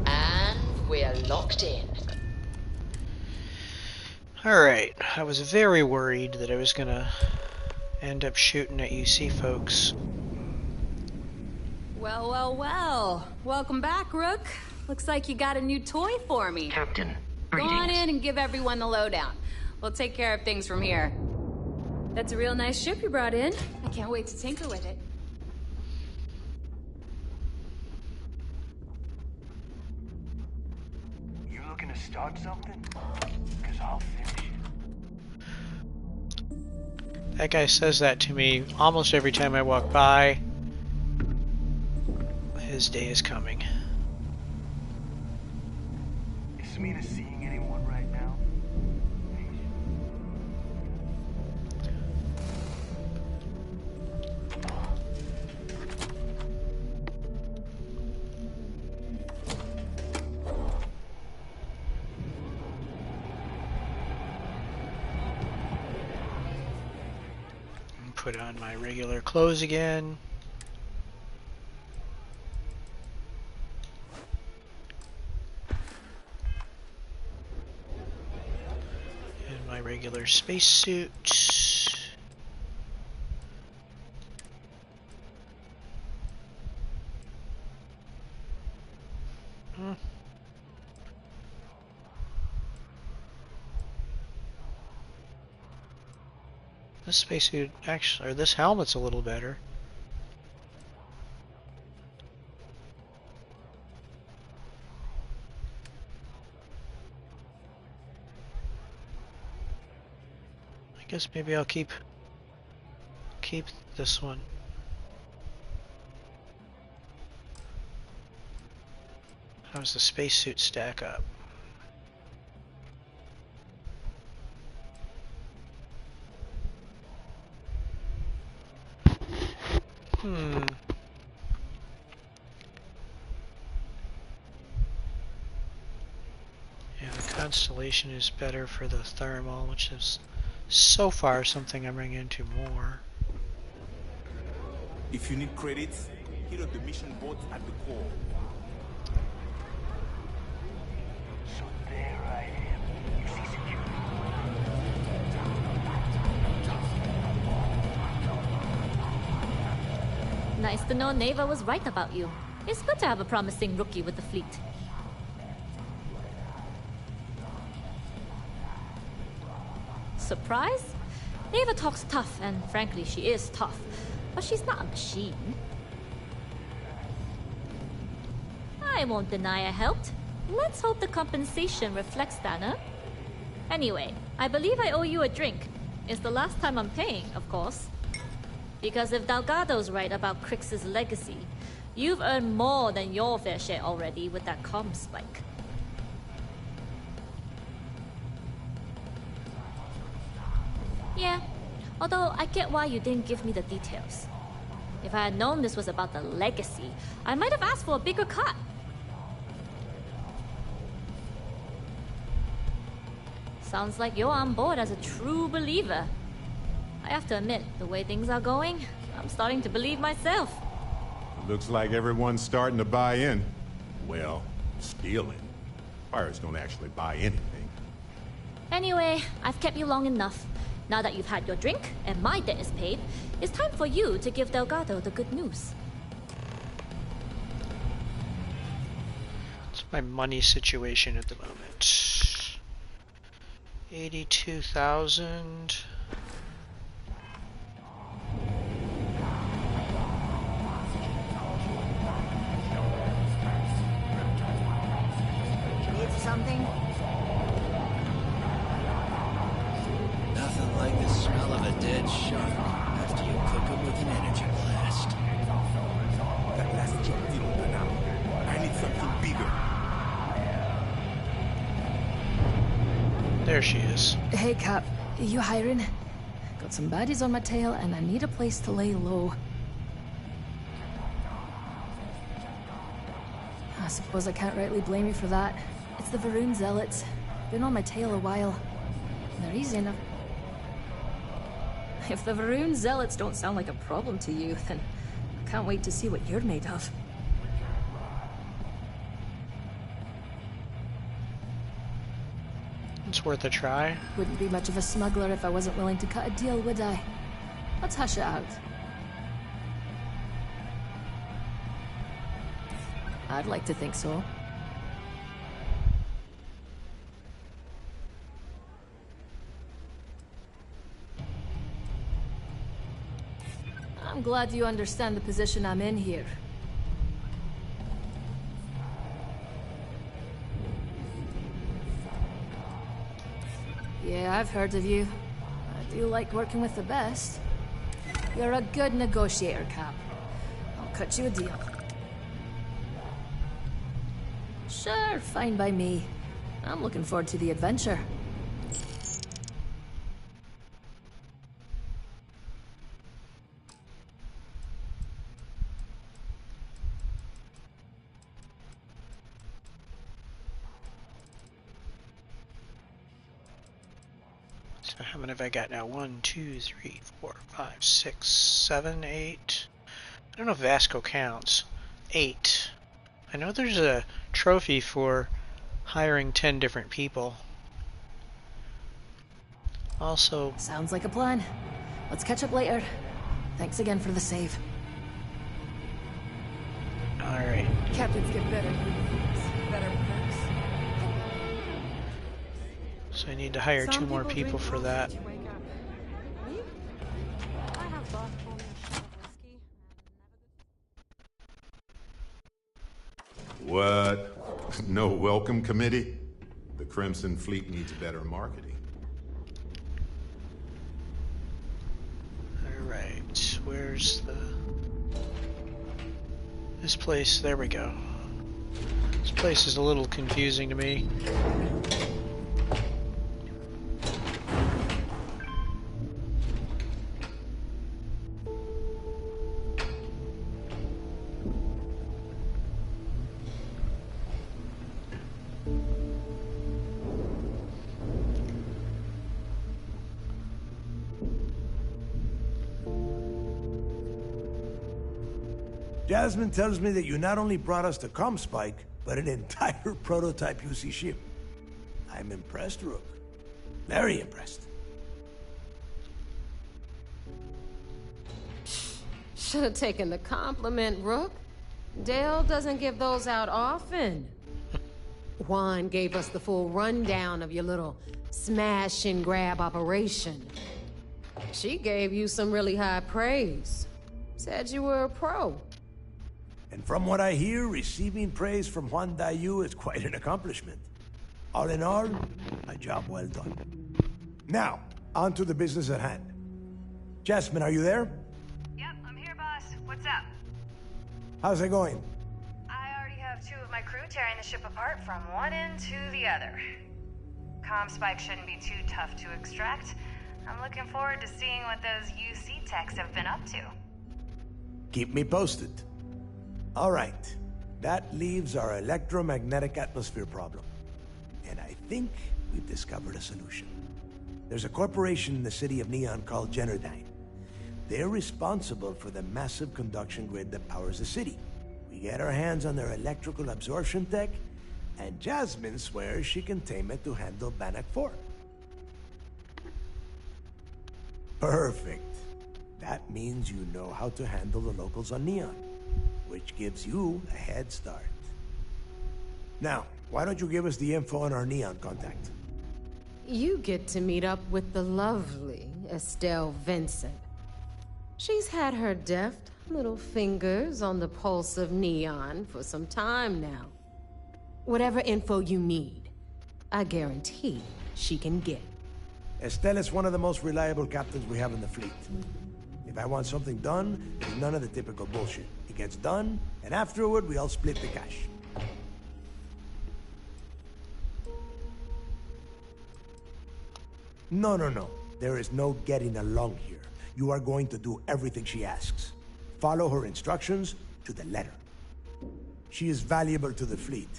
And we're locked in. Alright, I was very worried that I was gonna end up shooting at UC folks. Well, well, well. Welcome back, Rook. Looks like you got a new toy for me. Captain, Go on greetings. in and give everyone the lowdown. We'll take care of things from here. That's a real nice ship you brought in. I can't wait to tinker with it. You looking to start something? Because I'll finish it. That guy says that to me almost every time I walk by. His day is coming. Is Smina seeing anyone right now? put on my regular clothes again. And my regular spacesuit. This spacesuit actually, or this helmet's a little better. I guess maybe I'll keep this one. How's the spacesuit stack up? Yeah, the Constellation is better for the thermal, which is so far something I'm running into more. If you need credits, here are the mission boards at the core. So there I am. You see security. Nice to know Neva was right about you. It's good to have a promising rookie with the fleet. Surprise? Neva talks tough, and frankly, she is tough. But she's not a machine. I won't deny I helped. Let's hope the compensation reflects that, huh? Anyway, I believe I owe you a drink. It's the last time I'm paying, of course. Because if Delgado's right about Crix's legacy, you've earned more than your fair share already with that comm spike. Yeah, although I get why you didn't give me the details. If I had known this was about the legacy, I might have asked for a bigger cut. Sounds like you're on board as a true believer. I have to admit, the way things are going, I'm starting to believe myself. Looks like everyone's starting to buy in. Well, stealing. Pirates don't actually buy anything. Anyway, I've kept you long enough. Now that you've had your drink, and my debt is paid, it's time for you to give Delgado the good news. What's my money situation at the moment? 82,000. Need something? Nothing like the smell of a dead shark after you cook him with an energy blast. That last job didn't turn out. I need something bigger. There she is. Hey, Cap. You hiring? Got some baddies on my tail, and I need a place to lay low. I suppose I can't rightly blame you for that. It's the Varun Zealots. Been on my tail a while. They're easy enough. If the Varun Zealots don't sound like a problem to you, then I can't wait to see what you're made of. It's worth a try. Wouldn't be much of a smuggler if I wasn't willing to cut a deal, would I? Let's hush it out. I'd like to think so. I'm glad you understand the position I'm in here. Yeah, I've heard of you. I do like working with the best. You're a good negotiator, Cap. I'll cut you a deal. Sure, fine by me. I'm looking forward to the adventure. So how many have I got now? 1, 2, 3, 4, 5, 6, 7, 8. I don't know if Vasco counts. 8. I know there's a trophy for hiring 10 different people. Also... Sounds like a plan. Let's catch up later. Thanks again for the save. Alright. Captains get better. Better perks. So I need to hire 2 more people for that. What? No welcome committee? The Crimson Fleet needs better marketing. Alright, where's the... This place, there we go. This place is a little confusing to me. Jasmine tells me that you not only brought us the ComSpike, but an entire prototype UC ship. I'm impressed, Rook. Very impressed. Should have taken the compliment, Rook. Dale doesn't give those out often. Juan gave us the full rundown of your little smash and grab operation. She gave you some really high praise. Said you were a pro. And from what I hear, receiving praise from Juan Dayu is quite an accomplishment. All in all, a job well done. Now, on to the business at hand. Jasmine, are you there? Yep, I'm here, boss. What's up? How's it going? I already have 2 of my crew tearing the ship apart from one end to the other. ComSpike shouldn't be too tough to extract. I'm looking forward to seeing what those UC techs have been up to. Keep me posted. All right, that leaves our electromagnetic atmosphere problem. And I think we've discovered a solution. There's a corporation in the city of Neon called Generdyne. They're responsible for the massive conduction grid that powers the city. We get our hands on their electrical absorption tech, and Jasmine swears she can tame it to handle Bannock 4. Perfect. That means you know how to handle the locals on Neon, which gives you a head start. Now, why don't you give us the info on our Neon contact? You get to meet up with the lovely Estelle Vincent. She's had her deft little fingers on the pulse of Neon for some time now. Whatever info you need, I guarantee she can get. Estelle is one of the most reliable captains we have in the fleet. If I want something done, there's none of the typical bullshit. It gets done, and afterward, we all split the cash. No. There is no getting along here. You are going to do everything she asks. Follow her instructions to the letter. She is valuable to the fleet.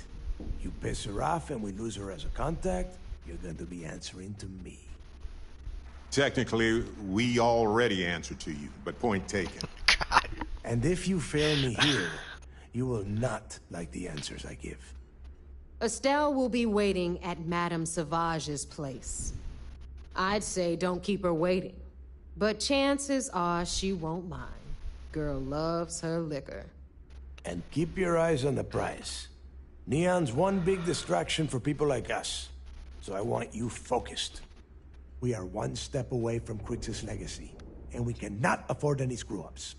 You piss her off and we lose her as a contact, you're going to be answering to me. Technically, we already answer to you, but point taken. God. And if you fail me here, you will not like the answers I give. Estelle will be waiting at Madame Sauvage's place. I'd say don't keep her waiting, but chances are she won't mind. Girl loves her liquor. And keep your eyes on the prize. Neon's one big distraction for people like us, so I want you focused. We are one step away from Quix's legacy, and we cannot afford any screw-ups.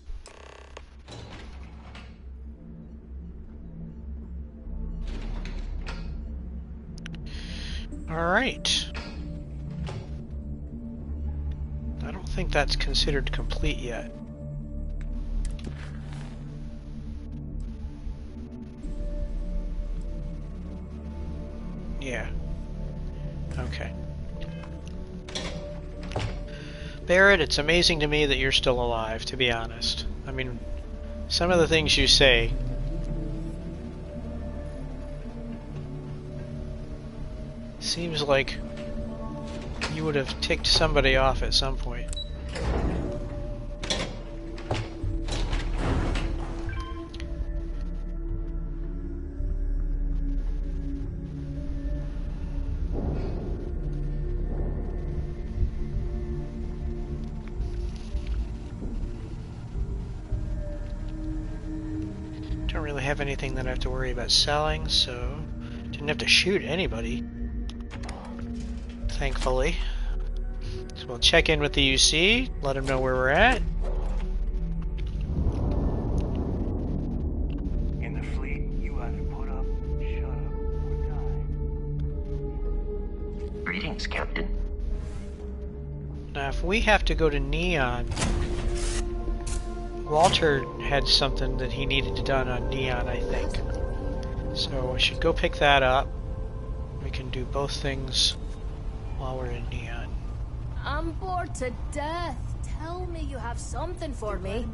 All right. I don't think that's considered complete yet. Yeah. Okay. Barrett, it's amazing to me that you're still alive, to be honest. I mean, some of the things you say... seems like You would have ticked somebody off at some point. Don't really have anything that I have to worry about selling, so didn't have to shoot anybody, thankfully. So we'll check in with the UC, let them know where we're at. In the fleet, you either put up, shut up, or die. Greetings, Captain. Now, if we have to go to Neon, Walter had something that he needed done on Neon, I think. So I should go pick that up. We can do both things while we're in Neon. I'm bored to death. Tell me you have something for me.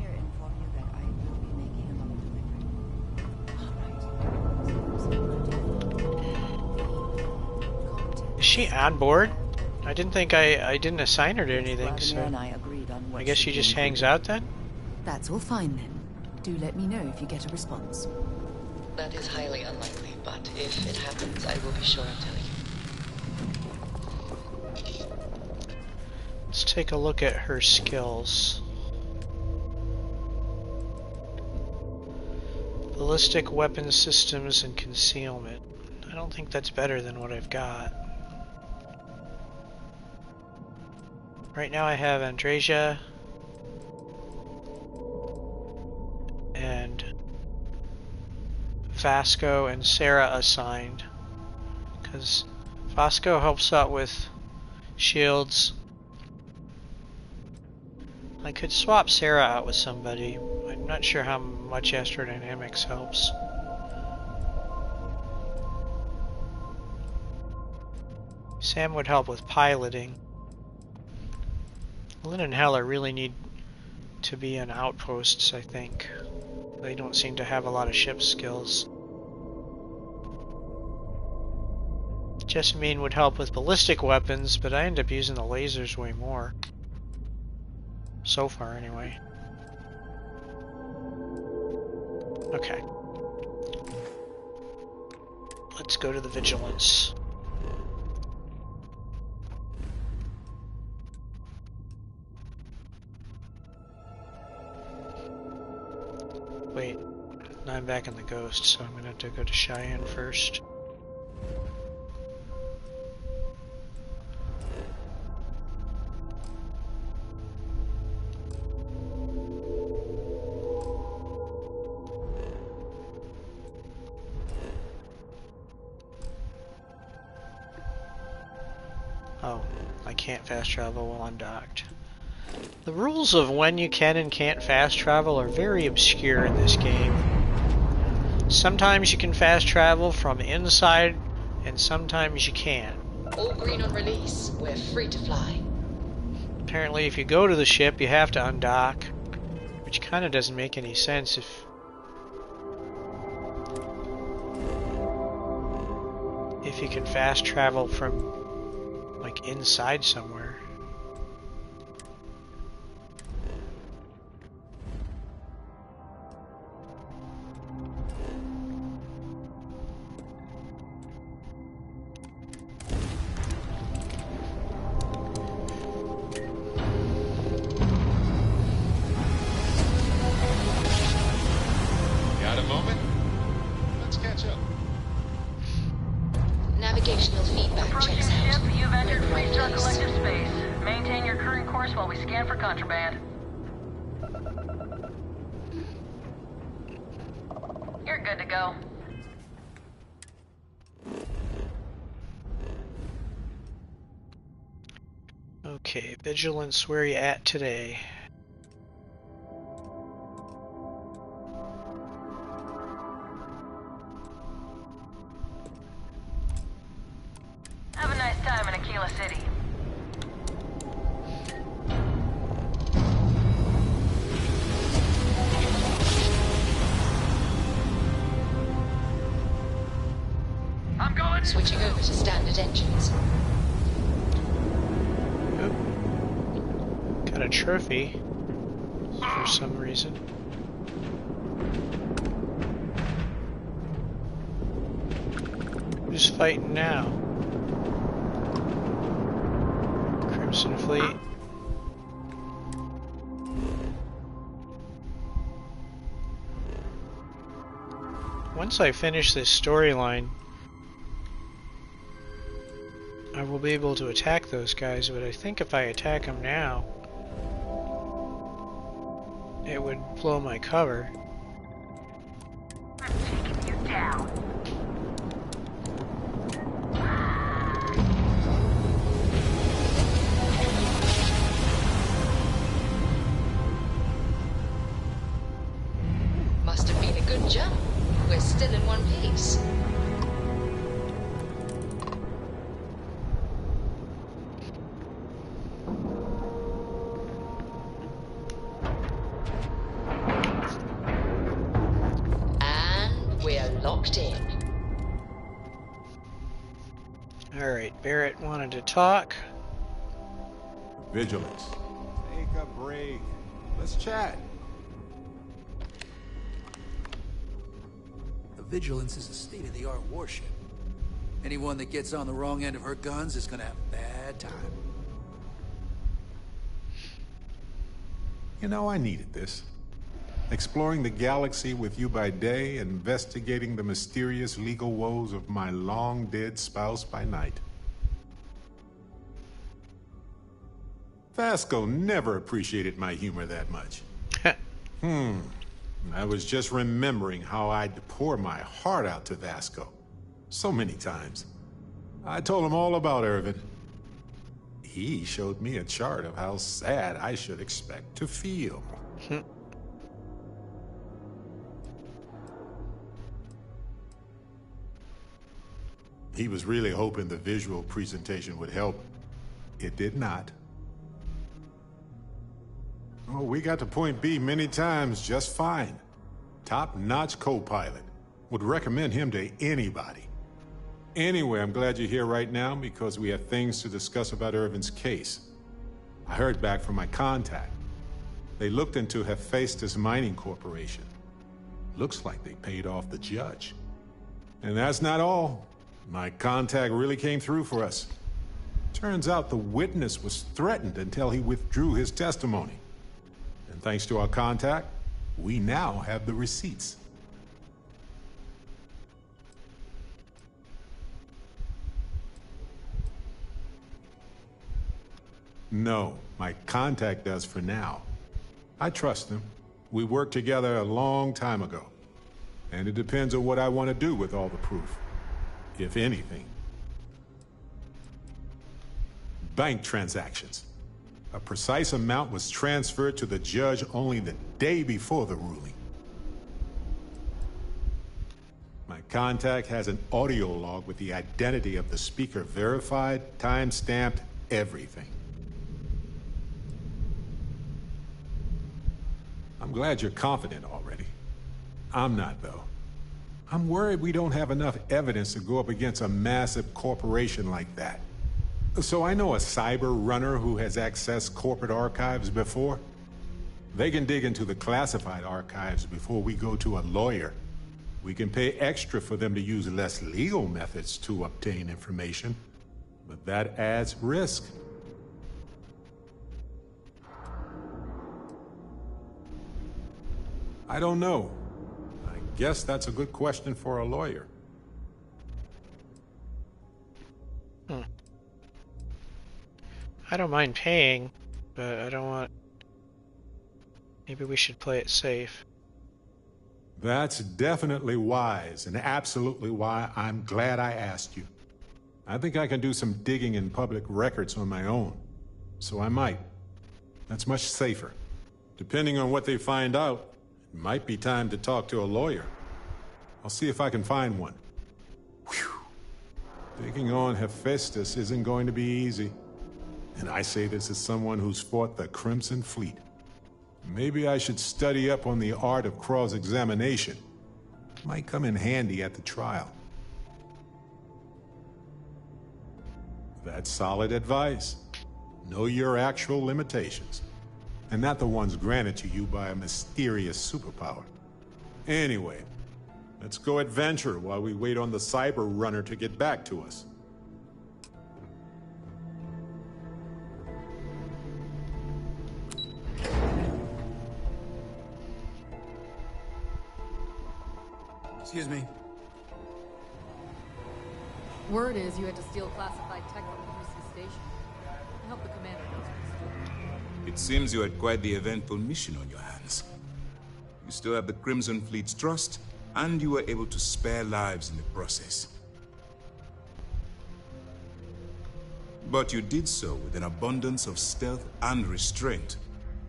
Is she on board? I didn't think I didn't assign her to anything, so and I agreed on what I guess she just hangs out then? That's all fine then. Do let me know if you get a response. That is highly unlikely, but if it happens, I will be sure I'm telling you. Let's take a look at her skills. Ballistic weapon systems and concealment. I don't think that's better than what I've got. Right now I have Andresia and Vasco and Sarah assigned, because Vasco helps out with shields. I could swap Sarah out with somebody. I'm not sure how much astrodynamics helps. Sam would help with piloting. Lynn and Heller really need to be on outposts, I think. They don't seem to have a lot of ship skills. Jessamine would help with ballistic weapons, but I end up using the lasers way more. So far, anyway. Okay. Let's go to the Vigilance. Wait, now I'm back in the Ghost, so I'm gonna have to go to Cheyenne first. Oh, I can't fast travel while I'm docked. The rules of when you can and can't fast travel are very obscure in this game. Sometimes you can fast travel from inside, and sometimes you can't. All green on release. We're free to fly. Apparently if you go to the ship, you have to undock, which kind of doesn't make any sense if you can fast travel from, like, inside somewhere. Got a moment? Let's catch up. Navigational feedback Approaching checks ship, out. you've entered We're on Freestar release. Collective Space. Maintain your current course while we scan for contraband. You're good to go. Okay, Vigilance, where are you at today? Have a nice time in Aquila City. I'm going. Switching over to standard engines. trophy for some reason. Who's fighting now? Crimson Fleet. Once I finish this storyline, I will be able to attack those guys, but I think if I attack them now, it would blow my cover. I'm taking you down. Must have been a good jump. We're still in one piece. And we're locked in. Alright, Barrett wanted to talk. Vigilance. Take a break. Let's chat. The Vigilance is a state-of-the-art warship. Anyone that gets on the wrong end of her guns is gonna have a bad time. You know, I needed this. Exploring the galaxy with you by day, investigating the mysterious legal woes of my long-dead spouse by night. Vasco never appreciated my humor that much. I was just remembering how I'd pour my heart out to Vasco. So many times. I told him all about Irvin. He showed me a chart of how sad I should expect to feel. He was really hoping the visual presentation would help. It did not. Oh, we got to point B many times just fine. Top-notch co-pilot. Would recommend him to anybody. Anyway, I'm glad you're here right now because we have things to discuss about Irvin's case. I heard back from my contact. They looked into Hephaestus Mining Corporation. Looks like they paid off the judge. And that's not all. My contact really came through for us. Turns out the witness was threatened until he withdrew his testimony. And thanks to our contact, we now have the receipts. No, my contact does for now. I trust him. We worked together a long time ago. And it depends on what I want to do with all the proof. If anything. Bank transactions. A precise amount was transferred to the judge only the day before the ruling. My contact has an audio log with the identity of the speaker verified, time-stamped, everything. I'm glad you're confident already. I'm not, though. I'm worried we don't have enough evidence to go up against a massive corporation like that. So I know a cyber runner who has accessed corporate archives before. They can dig into the classified archives before we go to a lawyer. We can pay extra for them to use less legal methods to obtain information, but that adds risk. I don't know. I guess that's a good question for a lawyer. I don't mind paying, but I don't want... Maybe we should play it safe. That's definitely wise, and absolutely why I'm glad I asked you. I think I can do some digging in public records on my own. So I might. That's much safer. Depending on what they find out, it might be time to talk to a lawyer. I'll see if I can find one. Whew. Taking on Hephaestus isn't going to be easy. And I say this as someone who's fought the Crimson Fleet. Maybe I should study up on the art of cross-examination. Might come in handy at the trial. That's solid advice. Know your actual limitations. and not the ones granted to you by a mysterious superpower. Anyway, let's go adventure while we wait on the cyber runner to get back to us. Excuse me. Word is you had to steal classified tech from UC Station. I hope the commander knows what he's doing. It seems you had quite the eventful mission on your hands. You still have the Crimson Fleet's trust, and you were able to spare lives in the process. But you did so with an abundance of stealth and restraint.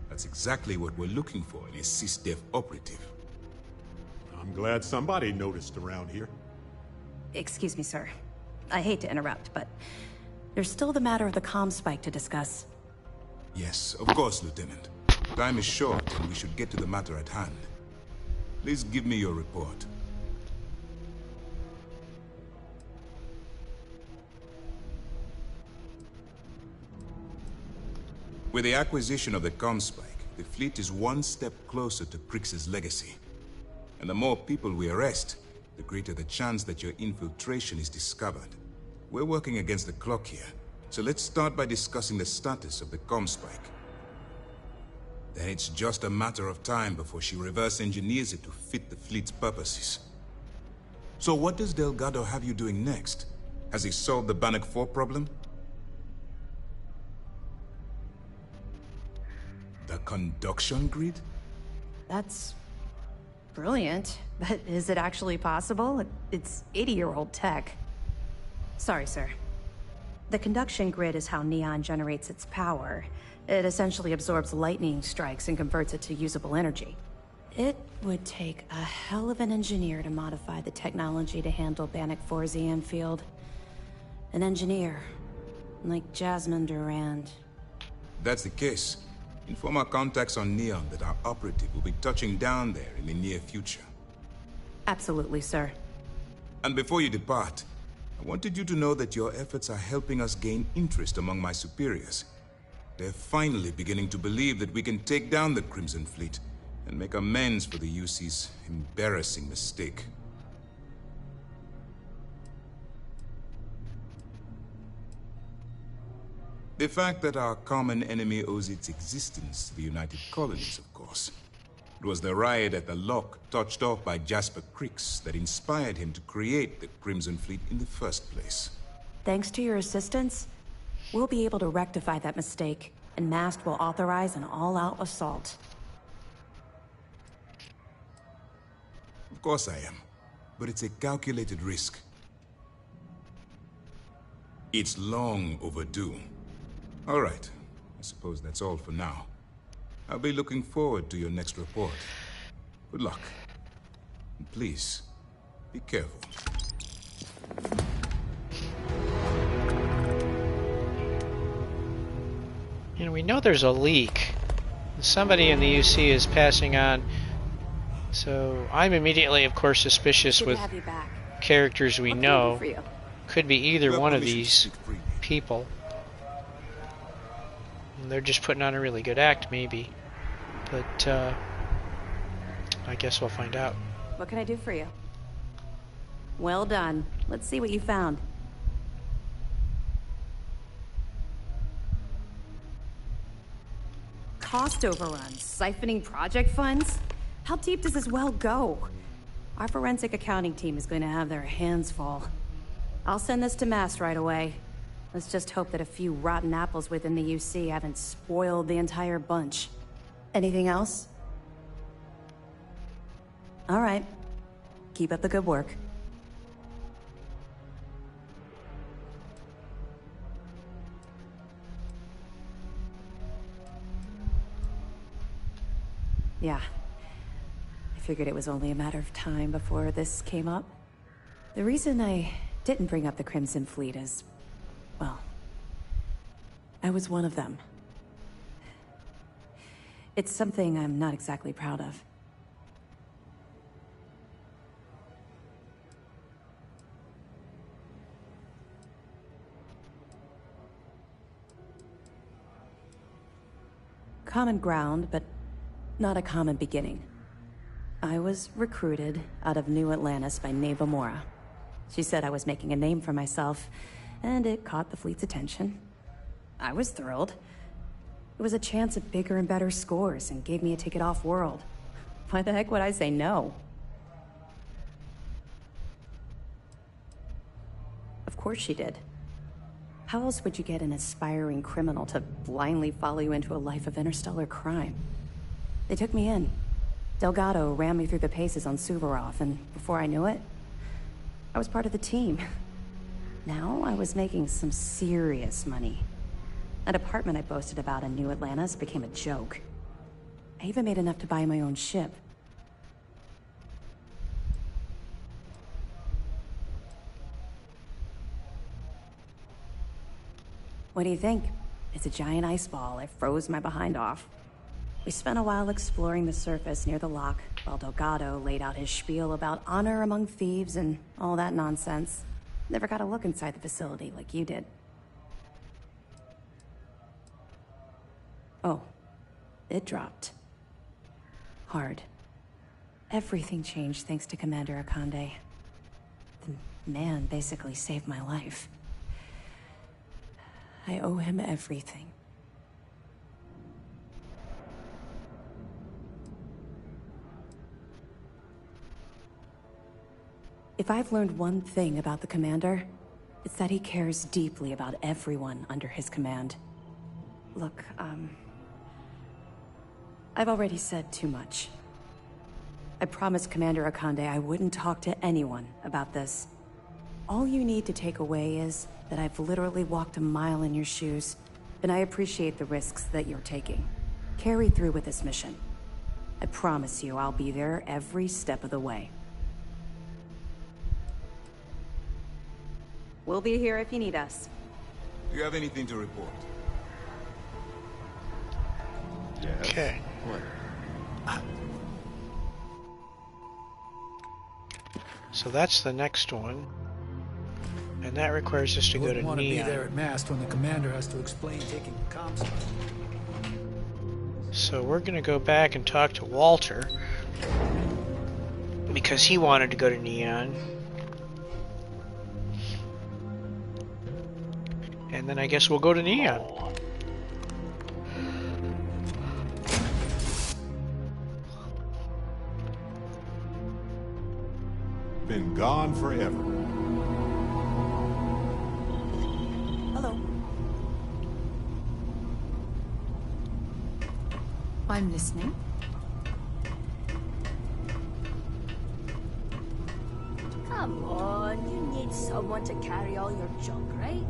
That's exactly what we're looking for in a SysDef operative. I'm glad somebody noticed around here. Excuse me, sir. I hate to interrupt, but there's still the matter of the comm spike to discuss. Yes, of course, Lieutenant. Time is short, and we should get to the matter at hand. Please give me your report. With the acquisition of the comm spike, the fleet is one step closer to Krix's legacy. And the more people we arrest, the greater the chance that your infiltration is discovered. We're working against the clock here, so let's start by discussing the status of the comm spike. Then it's just a matter of time before she reverse engineers it to fit the fleet's purposes. So what does Delgado have you doing next? Has he solved the Bannock 4 problem? The conduction grid? That's brilliant, but is it actually possible? It's 80-year-old tech. Sorry, sir. The conduction grid is how Neon generates its power. It essentially absorbs lightning strikes and converts it to usable energy. It would take a hell of an engineer to modify the technology to handle Bannock 4's EM field. An engineer, like Jasmine Durand. That's the case. Inform our contacts on Neon that our operative will be touching down there in the near future. Absolutely, sir. And before you depart, I wanted you to know that your efforts are helping us gain interest among my superiors. They're finally beginning to believe that we can take down the Crimson Fleet and make amends for the UC's embarrassing mistake. The fact that our common enemy owes its existence to the United Colonies, of course. It was the riot at the Lock, touched off by Jasper Krix, that inspired him to create the Crimson Fleet in the first place. Thanks to your assistance, we'll be able to rectify that mistake, and Mast will authorize an all-out assault. Of course I am, but it's a calculated risk. It's long overdue. All right, I suppose that's all for now. I'll be looking forward to your next report. Good luck. And please, be careful. You know, we know there's a leak. Somebody in the UC is passing on. So I'm immediately, of course, suspicious with characters we know. Could be either one of these people. And they're just putting on a really good act, maybe. But I guess we'll find out. What can I do for you? Well done. Let's see what you found. Cost overruns, siphoning project funds? How deep does this well go? Our forensic accounting team is going to have their hands full. I'll send this to Mast right away. Let's just hope that a few rotten apples within the UC haven't spoiled the entire bunch. Anything else? All right. Keep up the good work. Yeah. I figured it was only a matter of time before this came up. The reason I didn't bring up the Crimson Fleet is, well, I was one of them. It's something I'm not exactly proud of. Common ground, but not a common beginning. I was recruited out of New Atlantis by Neva Mora. She said I was making a name for myself, and it caught the fleet's attention. I was thrilled. It was a chance at bigger and better scores and gave me a ticket off-world. Why the heck would I say no? Of course she did. How else would you get an aspiring criminal to blindly follow you into a life of interstellar crime? They took me in. Delgado ran me through the paces on Suvorov, and before I knew it, I was part of the team. Now I was making some serious money. That apartment I boasted about in New Atlantis became a joke. I even made enough to buy my own ship. What do you think? It's a giant ice ball. I froze my behind off. We spent a while exploring the surface near the lock, while Delgado laid out his spiel about honor among thieves and all that nonsense. Never got a look inside the facility like you did. Oh, it dropped. Hard. Everything changed thanks to Commander Akande. The man basically saved my life. I owe him everything. If I've learned one thing about the Commander, it's that he cares deeply about everyone under his command. Look, I've already said too much. I promised Commander Akande I wouldn't talk to anyone about this. All you need to take away is that I've literally walked a mile in your shoes, and I appreciate the risks that you're taking. Carry through with this mission. I promise you I'll be there every step of the way. We'll be here if you need us. Do you have anything to report? Yes. Okay. What? So that's the next one. And that requires us to go to Wouldn't want to be Neon. there at mast when the commander has to explain taking the comms. So we're going to go back and talk to Walter because he wanted to go to Neon. And then I guess we'll go to Neon. Been gone forever. Hello. I'm listening. Come on, you need someone to carry all your junk, right?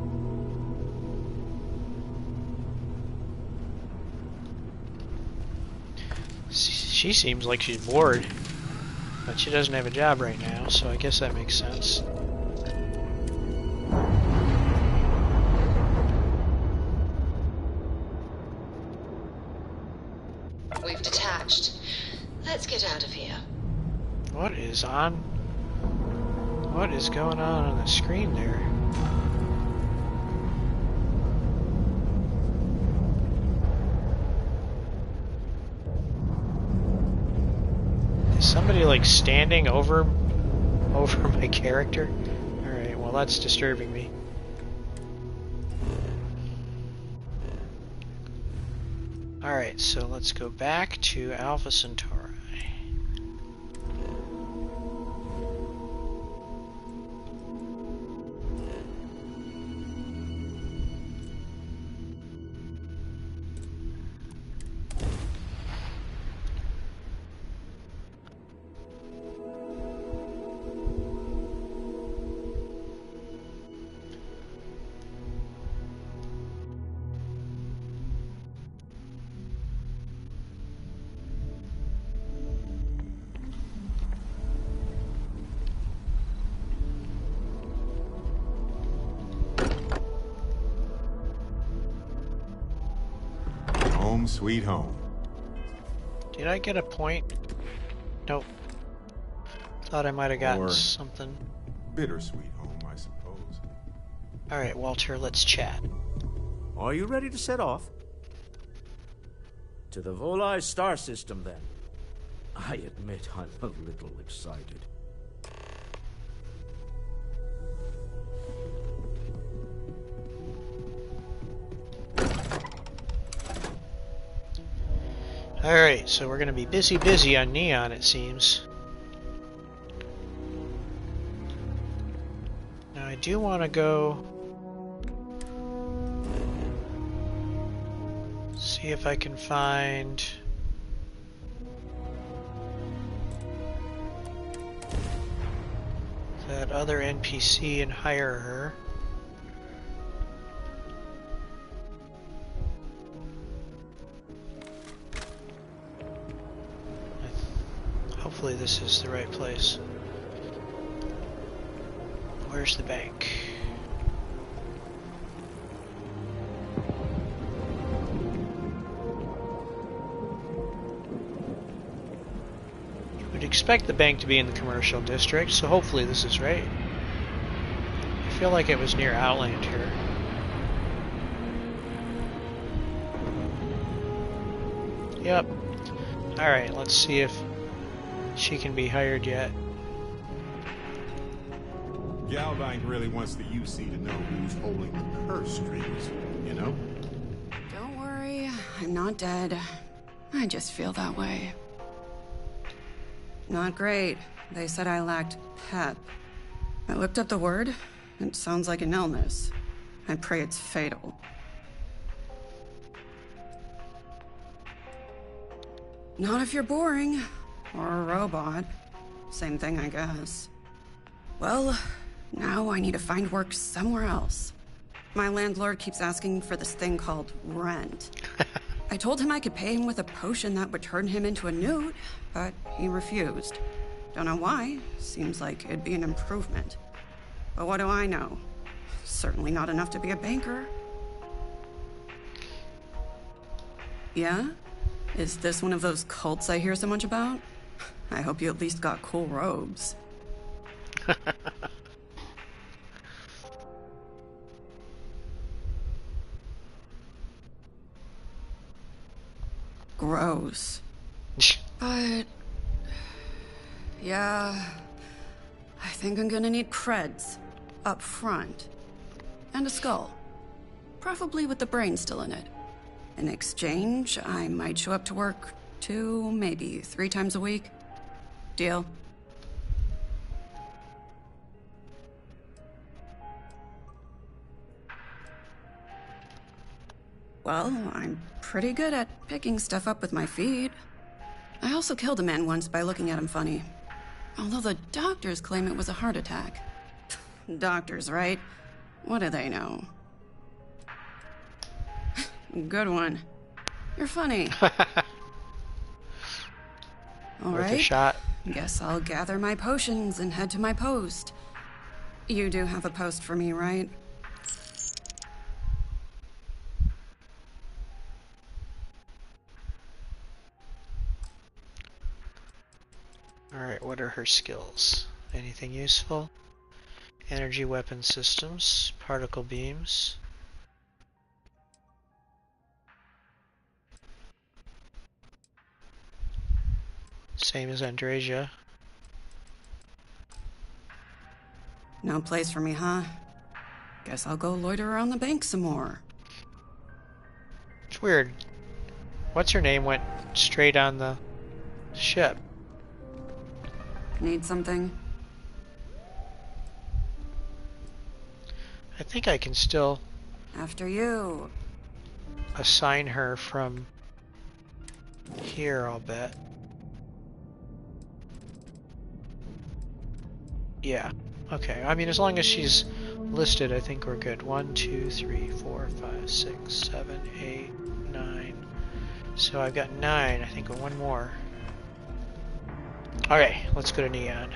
She seems like she's bored, but she doesn't have a job right now, so I guess that makes sense. We've detached. Let's get out of here. What is on? What is going on the screen there? Is somebody like standing over my character? Alright, well that's disturbing me. Alright, so let's go back to Alpha Centauri. Home sweet home. Did I get a point? Nope. Thought I might have gotten Or something. bittersweet home, I suppose. Alright, Walter, let's chat. Are you ready to set off? To the Volai star system, then. I admit I'm a little excited. Alright, so we're gonna be busy on Neon, it seems. Now I do want to go see if I can find that other NPC and hire her. Hopefully this is the right place. Where's the bank? You would expect the bank to be in the commercial district, so hopefully this is right. I feel like it was near Outland here. Yep. Alright, let's see if she can be hired yet. Galbank really wants the UC to know who's holding the purse strings, you know? Don't worry, I'm not dead. I just feel that way. Not great. They said I lacked pep. I looked up the word. It sounds like an illness. I pray it's fatal. Not if you're boring. Or a robot. Same thing, I guess. Well, now I need to find work somewhere else. My landlord keeps asking for this thing called rent. I told him I could pay him with a potion that would turn him into a newt, but he refused. Don't know why. Seems like it'd be an improvement. But what do I know? Certainly not enough to be a banker. Yeah? Is this one of those cults I hear so much about? I hope you at least got cool robes. Gross. But... yeah... I think I'm gonna need creds. Up front. And a skull. Preferably with the brain still in it. In exchange, I might show up to work 2, maybe 3 times a week. Deal? Well, I'm pretty good at picking stuff up with my feet. I also killed a man once by looking at him funny. Although the doctors claim it was a heart attack. Doctors, right? What do they know? Good one. You're funny. All Worth right. a shot. Guess I'll gather my potions and head to my post. You do have a post for me, right? Alright, what are her skills? Anything useful? Energy weapon systems, particle beams. Same as Andrasia. No place for me, huh? Guess I'll go loiter around the bank some more. It's weird. What's her name went straight on the ship. Need something? I think I can still After you. assign her from here, I'll bet. Yeah. Okay. I mean, as long as she's listed, I think we're good. 1, 2, 3, 4, 5, 6, 7, 8, 9. So I've got 9. I think one more. Okay, let's go to Neon.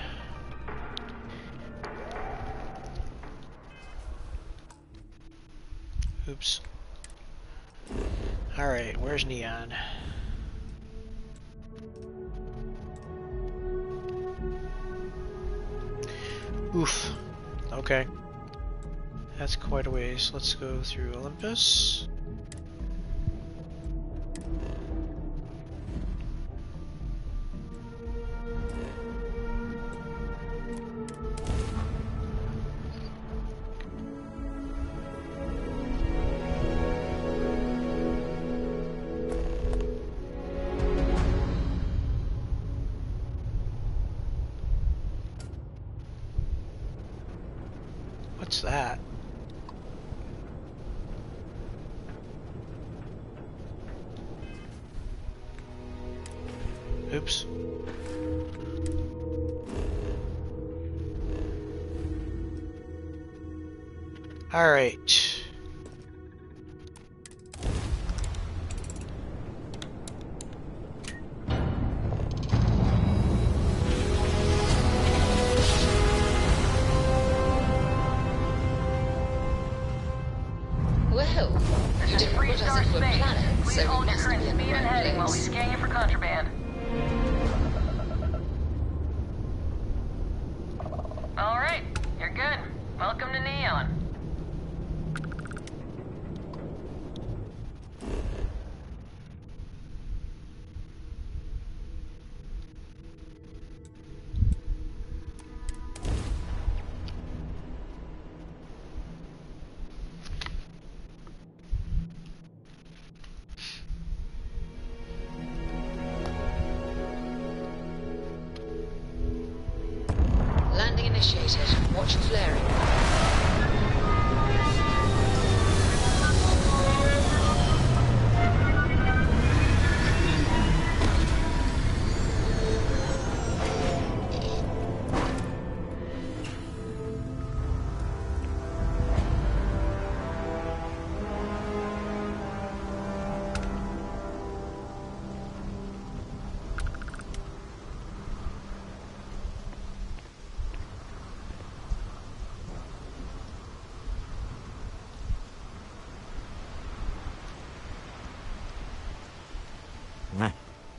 Oops. Alright, where's Neon? Oof. Okay. That's quite a ways. Let's go through Olympus. What's that? Oops. All right. Well, you didn't put us into a planet, Please so we hold your must current be in the speed and right heading while we place. scan you for contraband. All right, you're good. Welcome to Neon. Landing initiated. Watch flaring.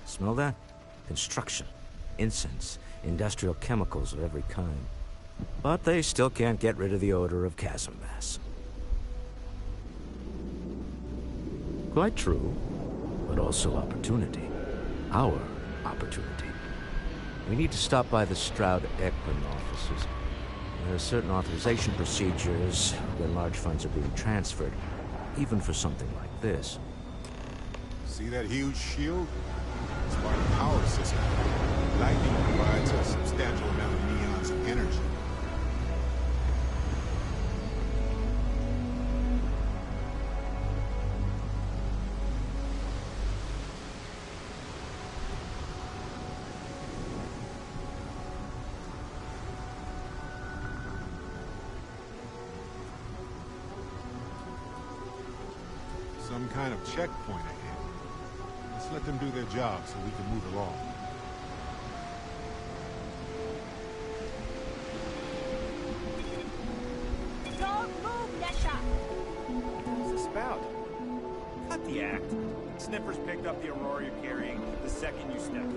Smell that? Construction, incense, industrial chemicals of every kind. But they still can't get rid of the odor of chasm mass. Quite true, but also opportunity. Our opportunity. We need to stop by the Stroud-Ekman offices. There are certain authorization procedures when large funds are being transferred, even for something like this. See that huge shield? It's part of the power system. Lightning provides a substantial amount of Neon's energy. Some kind of checkpoint ahead. Let's let them do their job so we can move along. Don't move, Nesha! What's this about? Cut the act. Sniffers picked up the Aurora you're carrying the second you stepped.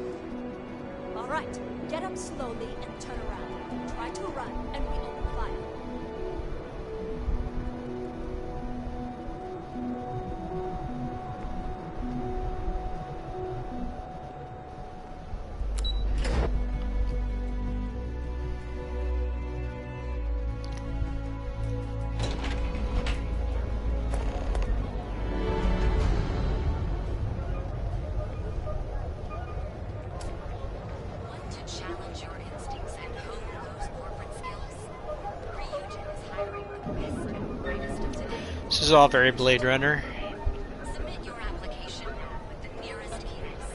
All right, get up slowly and turn around. Try to run, and we open fire. This is all very Blade Runner. Submit your application with the nearest keys.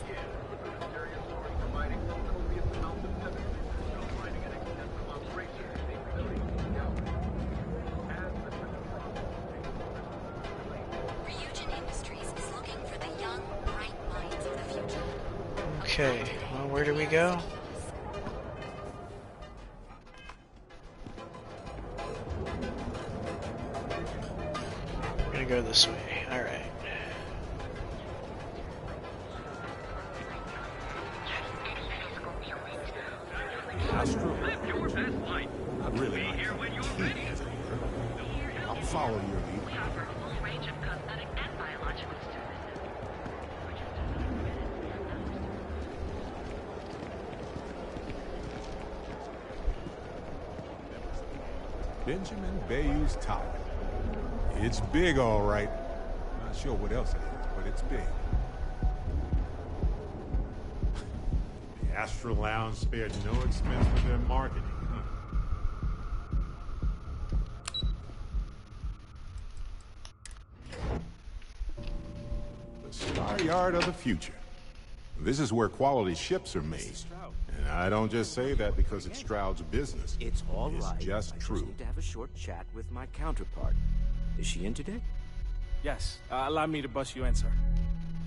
Ryujin Industries is looking for the young, bright minds of the future. Okay, well, where do we go? We're gonna go this way. All right. Not really like he has it here. I'll follow your lead. Benjamin Bayou's Tower. It's big, all right. Not sure what else it is, but it's big. The Astral Lounge spared no expense for their marketing, huh? Star Yard of the future. This is where quality ships are made. And I don't just say that because it's Stroud's business. It's all It's right. just I true. just need to have a short chat with my counterpart. Is she in today? Yes, allow me to bust you in, sir.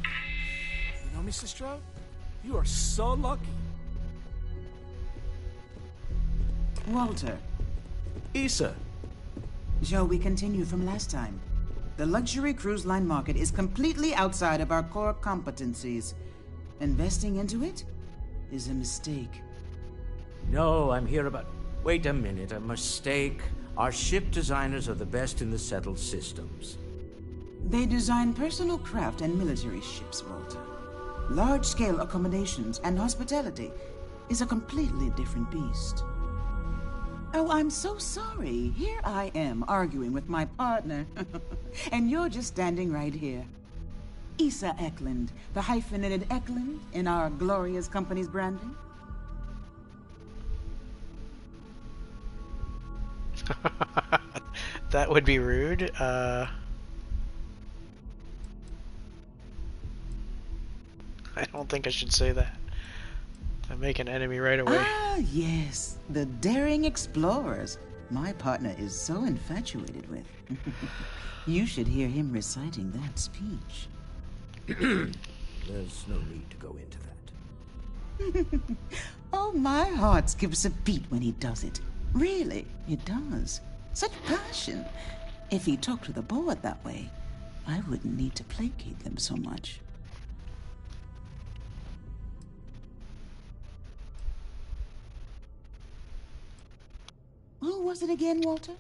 You know, Mr. Stroud? You are so lucky. Walter. Issa. Shall we continue from last time? The luxury cruise line market is completely outside of our core competencies. Investing into it is a mistake. No, I'm here about... Wait a minute, a mistake. Our ship designers are the best in the settled systems. They design personal craft and military ships, Walter. Large-scale accommodations and hospitality is a completely different beast. Oh, I'm so sorry. Here I am arguing with my partner. And you're just standing right here. Issa Eklund, the hyphenated Eklund in our glorious company's branding. That would be rude. I don't think I should say that. I make an enemy right away. Ah, yes. The daring explorers. My partner is so infatuated with. You should hear him reciting that speech. There's no need to go into that. Oh, my heart skips a beat when he does it. Really, it does. Such passion. If he talked to the board that way, I wouldn't need to placate them so much. Who was it again, Walter?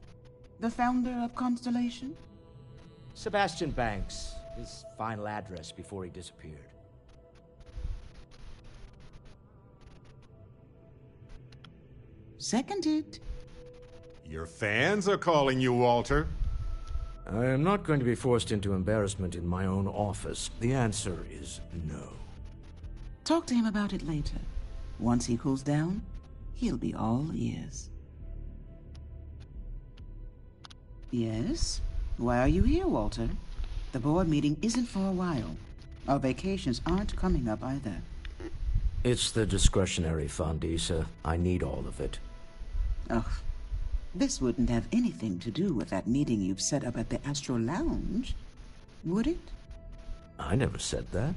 The founder of Constellation? Sebastian Banks. His final address before he disappeared. Seconded. Your fans are calling you, Walter. I am not going to be forced into embarrassment in my own office. The answer is no. Talk to him about it later. Once he cools down, he'll be all ears. Yes? Why are you here, Walter? The board meeting isn't for a while. Our vacations aren't coming up either. It's the discretionary fund, Issa. I need all of it. Ugh. This wouldn't have anything to do with that meeting you've set up at the Astro Lounge, would it? I never said that.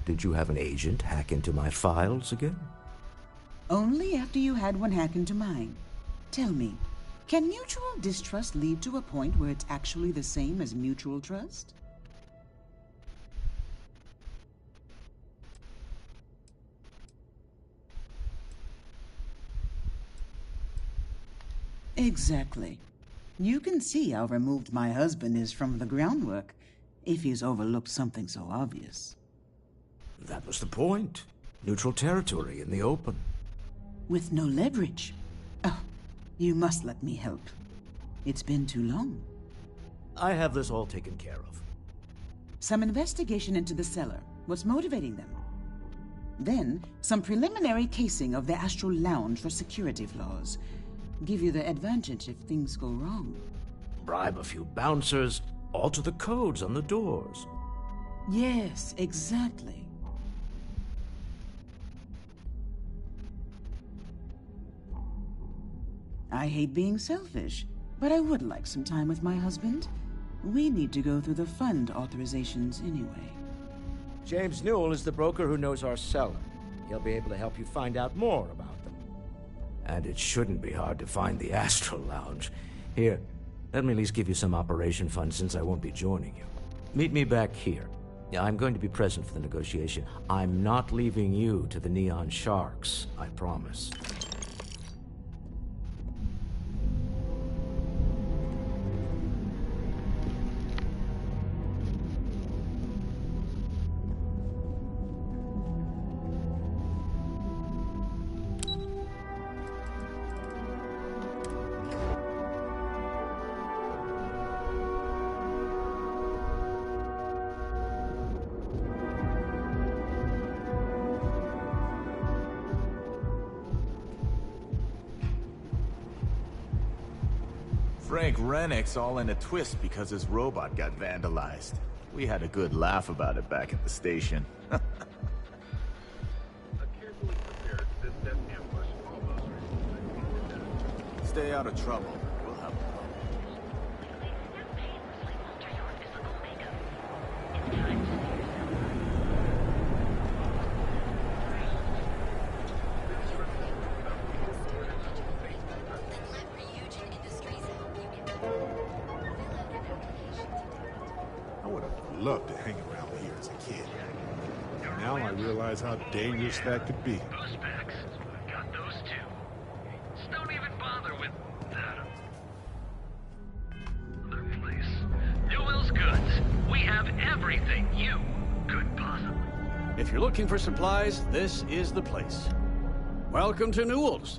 Did you have an agent hack into my files again? Only after you had one hack into mine. Tell me, can mutual distrust lead to a point where it's actually the same as mutual trust? Exactly. You can see how removed my husband is from the groundwork if he's overlooked something so obvious. That was the point. Neutral territory in the open. With no leverage. Oh, you must let me help. It's been too long. I have this all taken care of. Some investigation into the cellar. What's motivating them? Then, some preliminary casing of the Astral Lounge for security flaws. Give you the advantage if things go wrong. Bribe a few bouncers, alter the codes on the doors. Yes, exactly. I hate being selfish, but I would like some time with my husband. We need to go through the fund authorizations anyway. James Newell is the broker who knows our cellar. He'll be able to help you find out more about them. And it shouldn't be hard to find the Astral Lounge. Here, let me at least give you some operation funds since I won't be joining you. Meet me back here. I'm going to be present for the negotiation. I'm not leaving you to the Neon Sharks, I promise. Frank Rennick's all in a twist because his robot got vandalized. We had a good laugh about it back at the station. Stay out of trouble. We'll have I would have loved to hang around here as a kid. Now I realize how dangerous that could be. Those packs. Got those too. Just don't even bother with that other place. Newell's Goods. We have everything you could possibly. If you're looking for supplies, this is the place. Welcome to Newell's.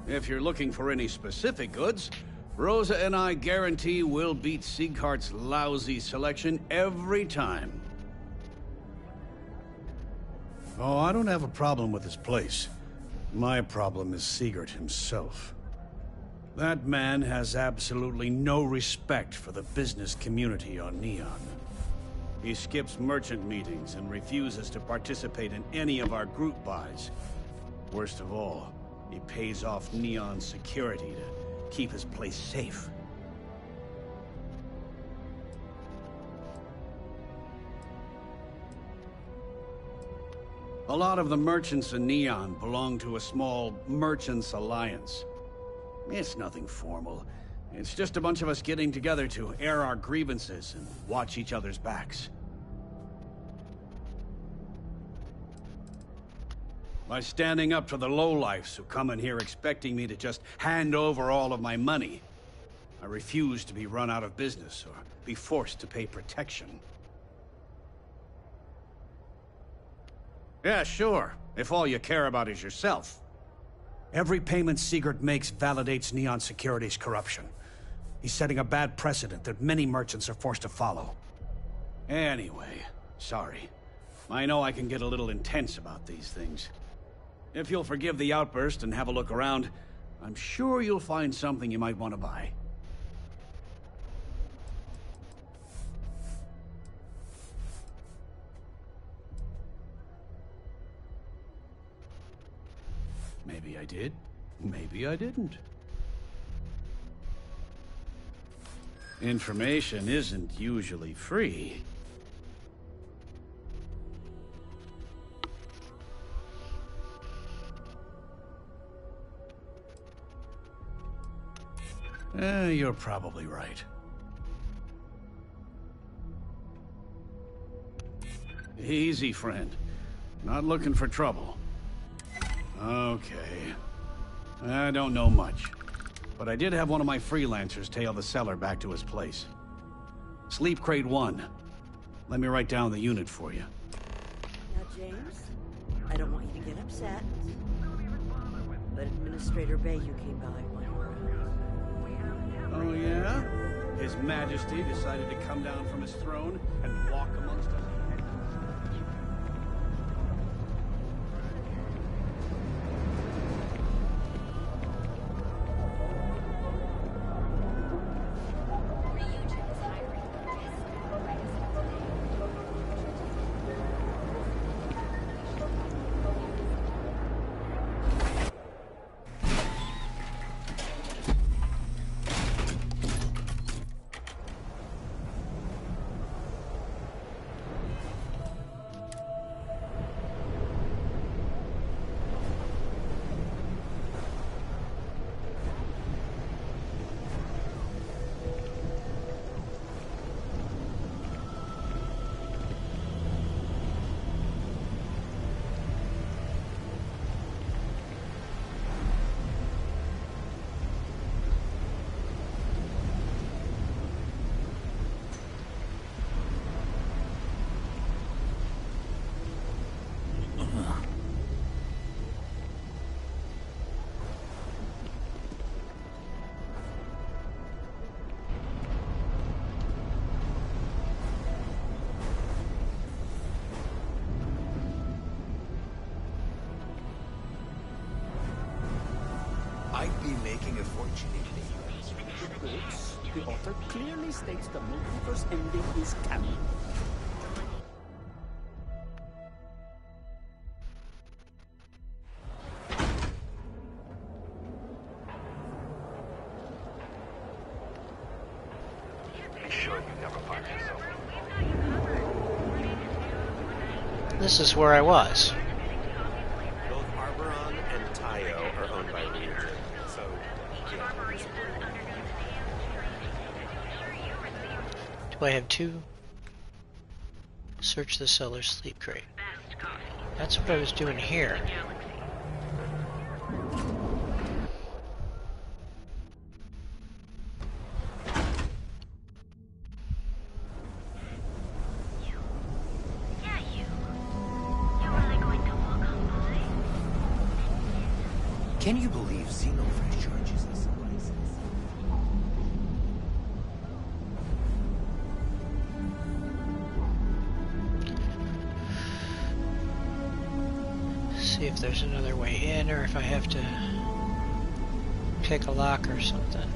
If you're looking for any specific goods, Rosa and I guarantee we'll beat Sieghart's lousy selection every time. Oh, I don't have a problem with this place. My problem is Siegert himself. That man has absolutely no respect for the business community on Neon. He skips merchant meetings and refuses to participate in any of our group buys. Worst of all, he pays off Neon security to keep his place safe. A lot of the merchants in Neon belong to a small merchants alliance. It's nothing formal. It's just a bunch of us getting together to air our grievances and watch each other's backs. By standing up to the lowlifes who come in here expecting me to just hand over all of my money, I refuse to be run out of business or be forced to pay protection. Yeah, sure, if all you care about is yourself. Every payment Siegert makes validates Neon Security's corruption. He's setting a bad precedent that many merchants are forced to follow. Anyway, sorry. I know I can get a little intense about these things. If you'll forgive the outburst and have a look around, I'm sure you'll find something you might want to buy. Maybe I did, maybe I didn't. Information isn't usually free. You're probably right. Easy, friend. Not looking for trouble. Okay. I don't know much, but I did have one of my freelancers tail the seller back to his place. Sleep Crate 1. Let me write down the unit for you. Now, James, I don't want you to get upset, but Administrator Bayou came by while you were out. Oh, yeah? His Majesty decided to come down from his throne and walk amongst us. I'd be making a fortune in the books. The author clearly states the multiverse ending is canon. This is where I was. Both Arboron and Tayo are owned by Ryujin, so yeah. Do I have two? Search the cellar sleep crate. That's what I was doing here. Can you believe Xenofresh charges us license? See if there's another way in, or if I have to pick a lock or something.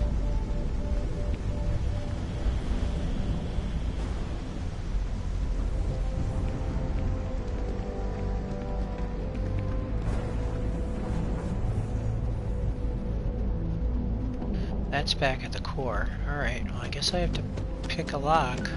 That's back at the core. Alright, well I guess I have to pick a lock.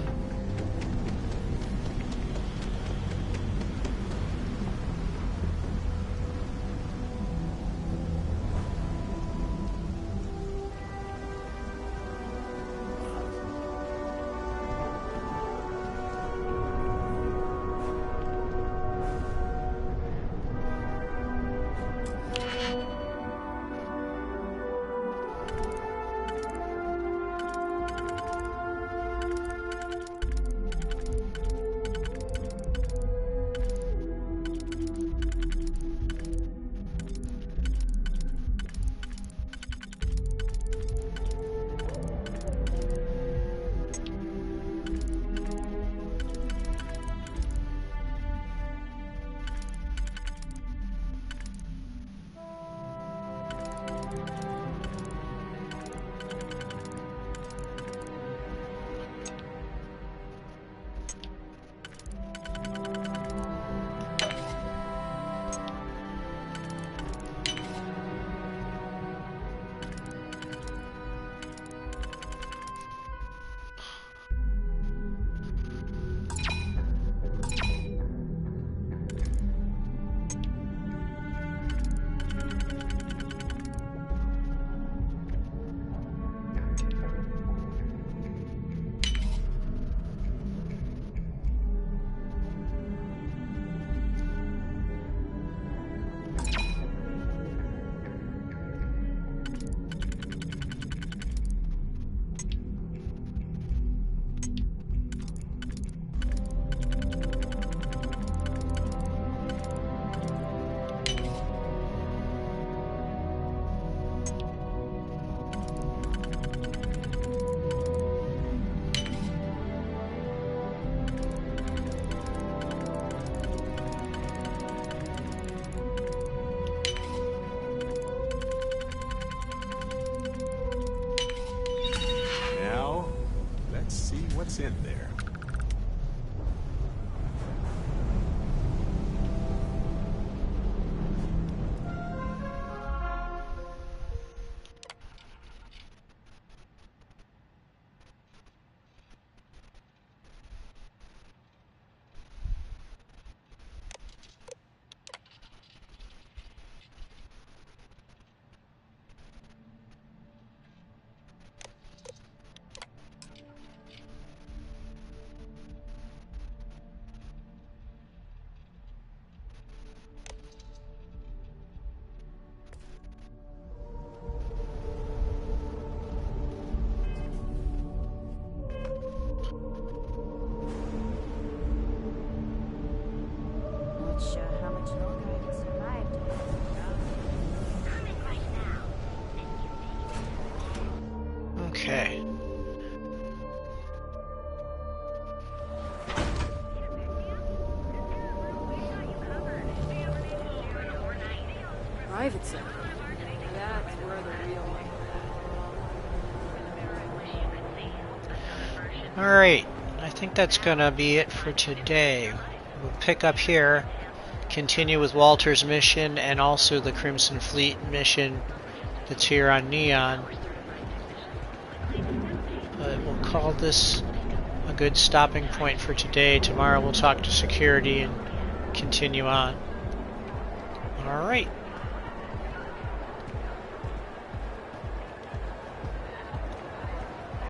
what's in there. Not sure how much longer I can survive doing this. Coming right now. Okay. Private sector. That's where the real money. Alright, I think that's gonna be it for today. We'll pick up here, continue with Walter's mission and also the Crimson Fleet mission that's here on Neon. But we'll call this good stopping point for today. Tomorrow we'll talk to security and continue on. Alright.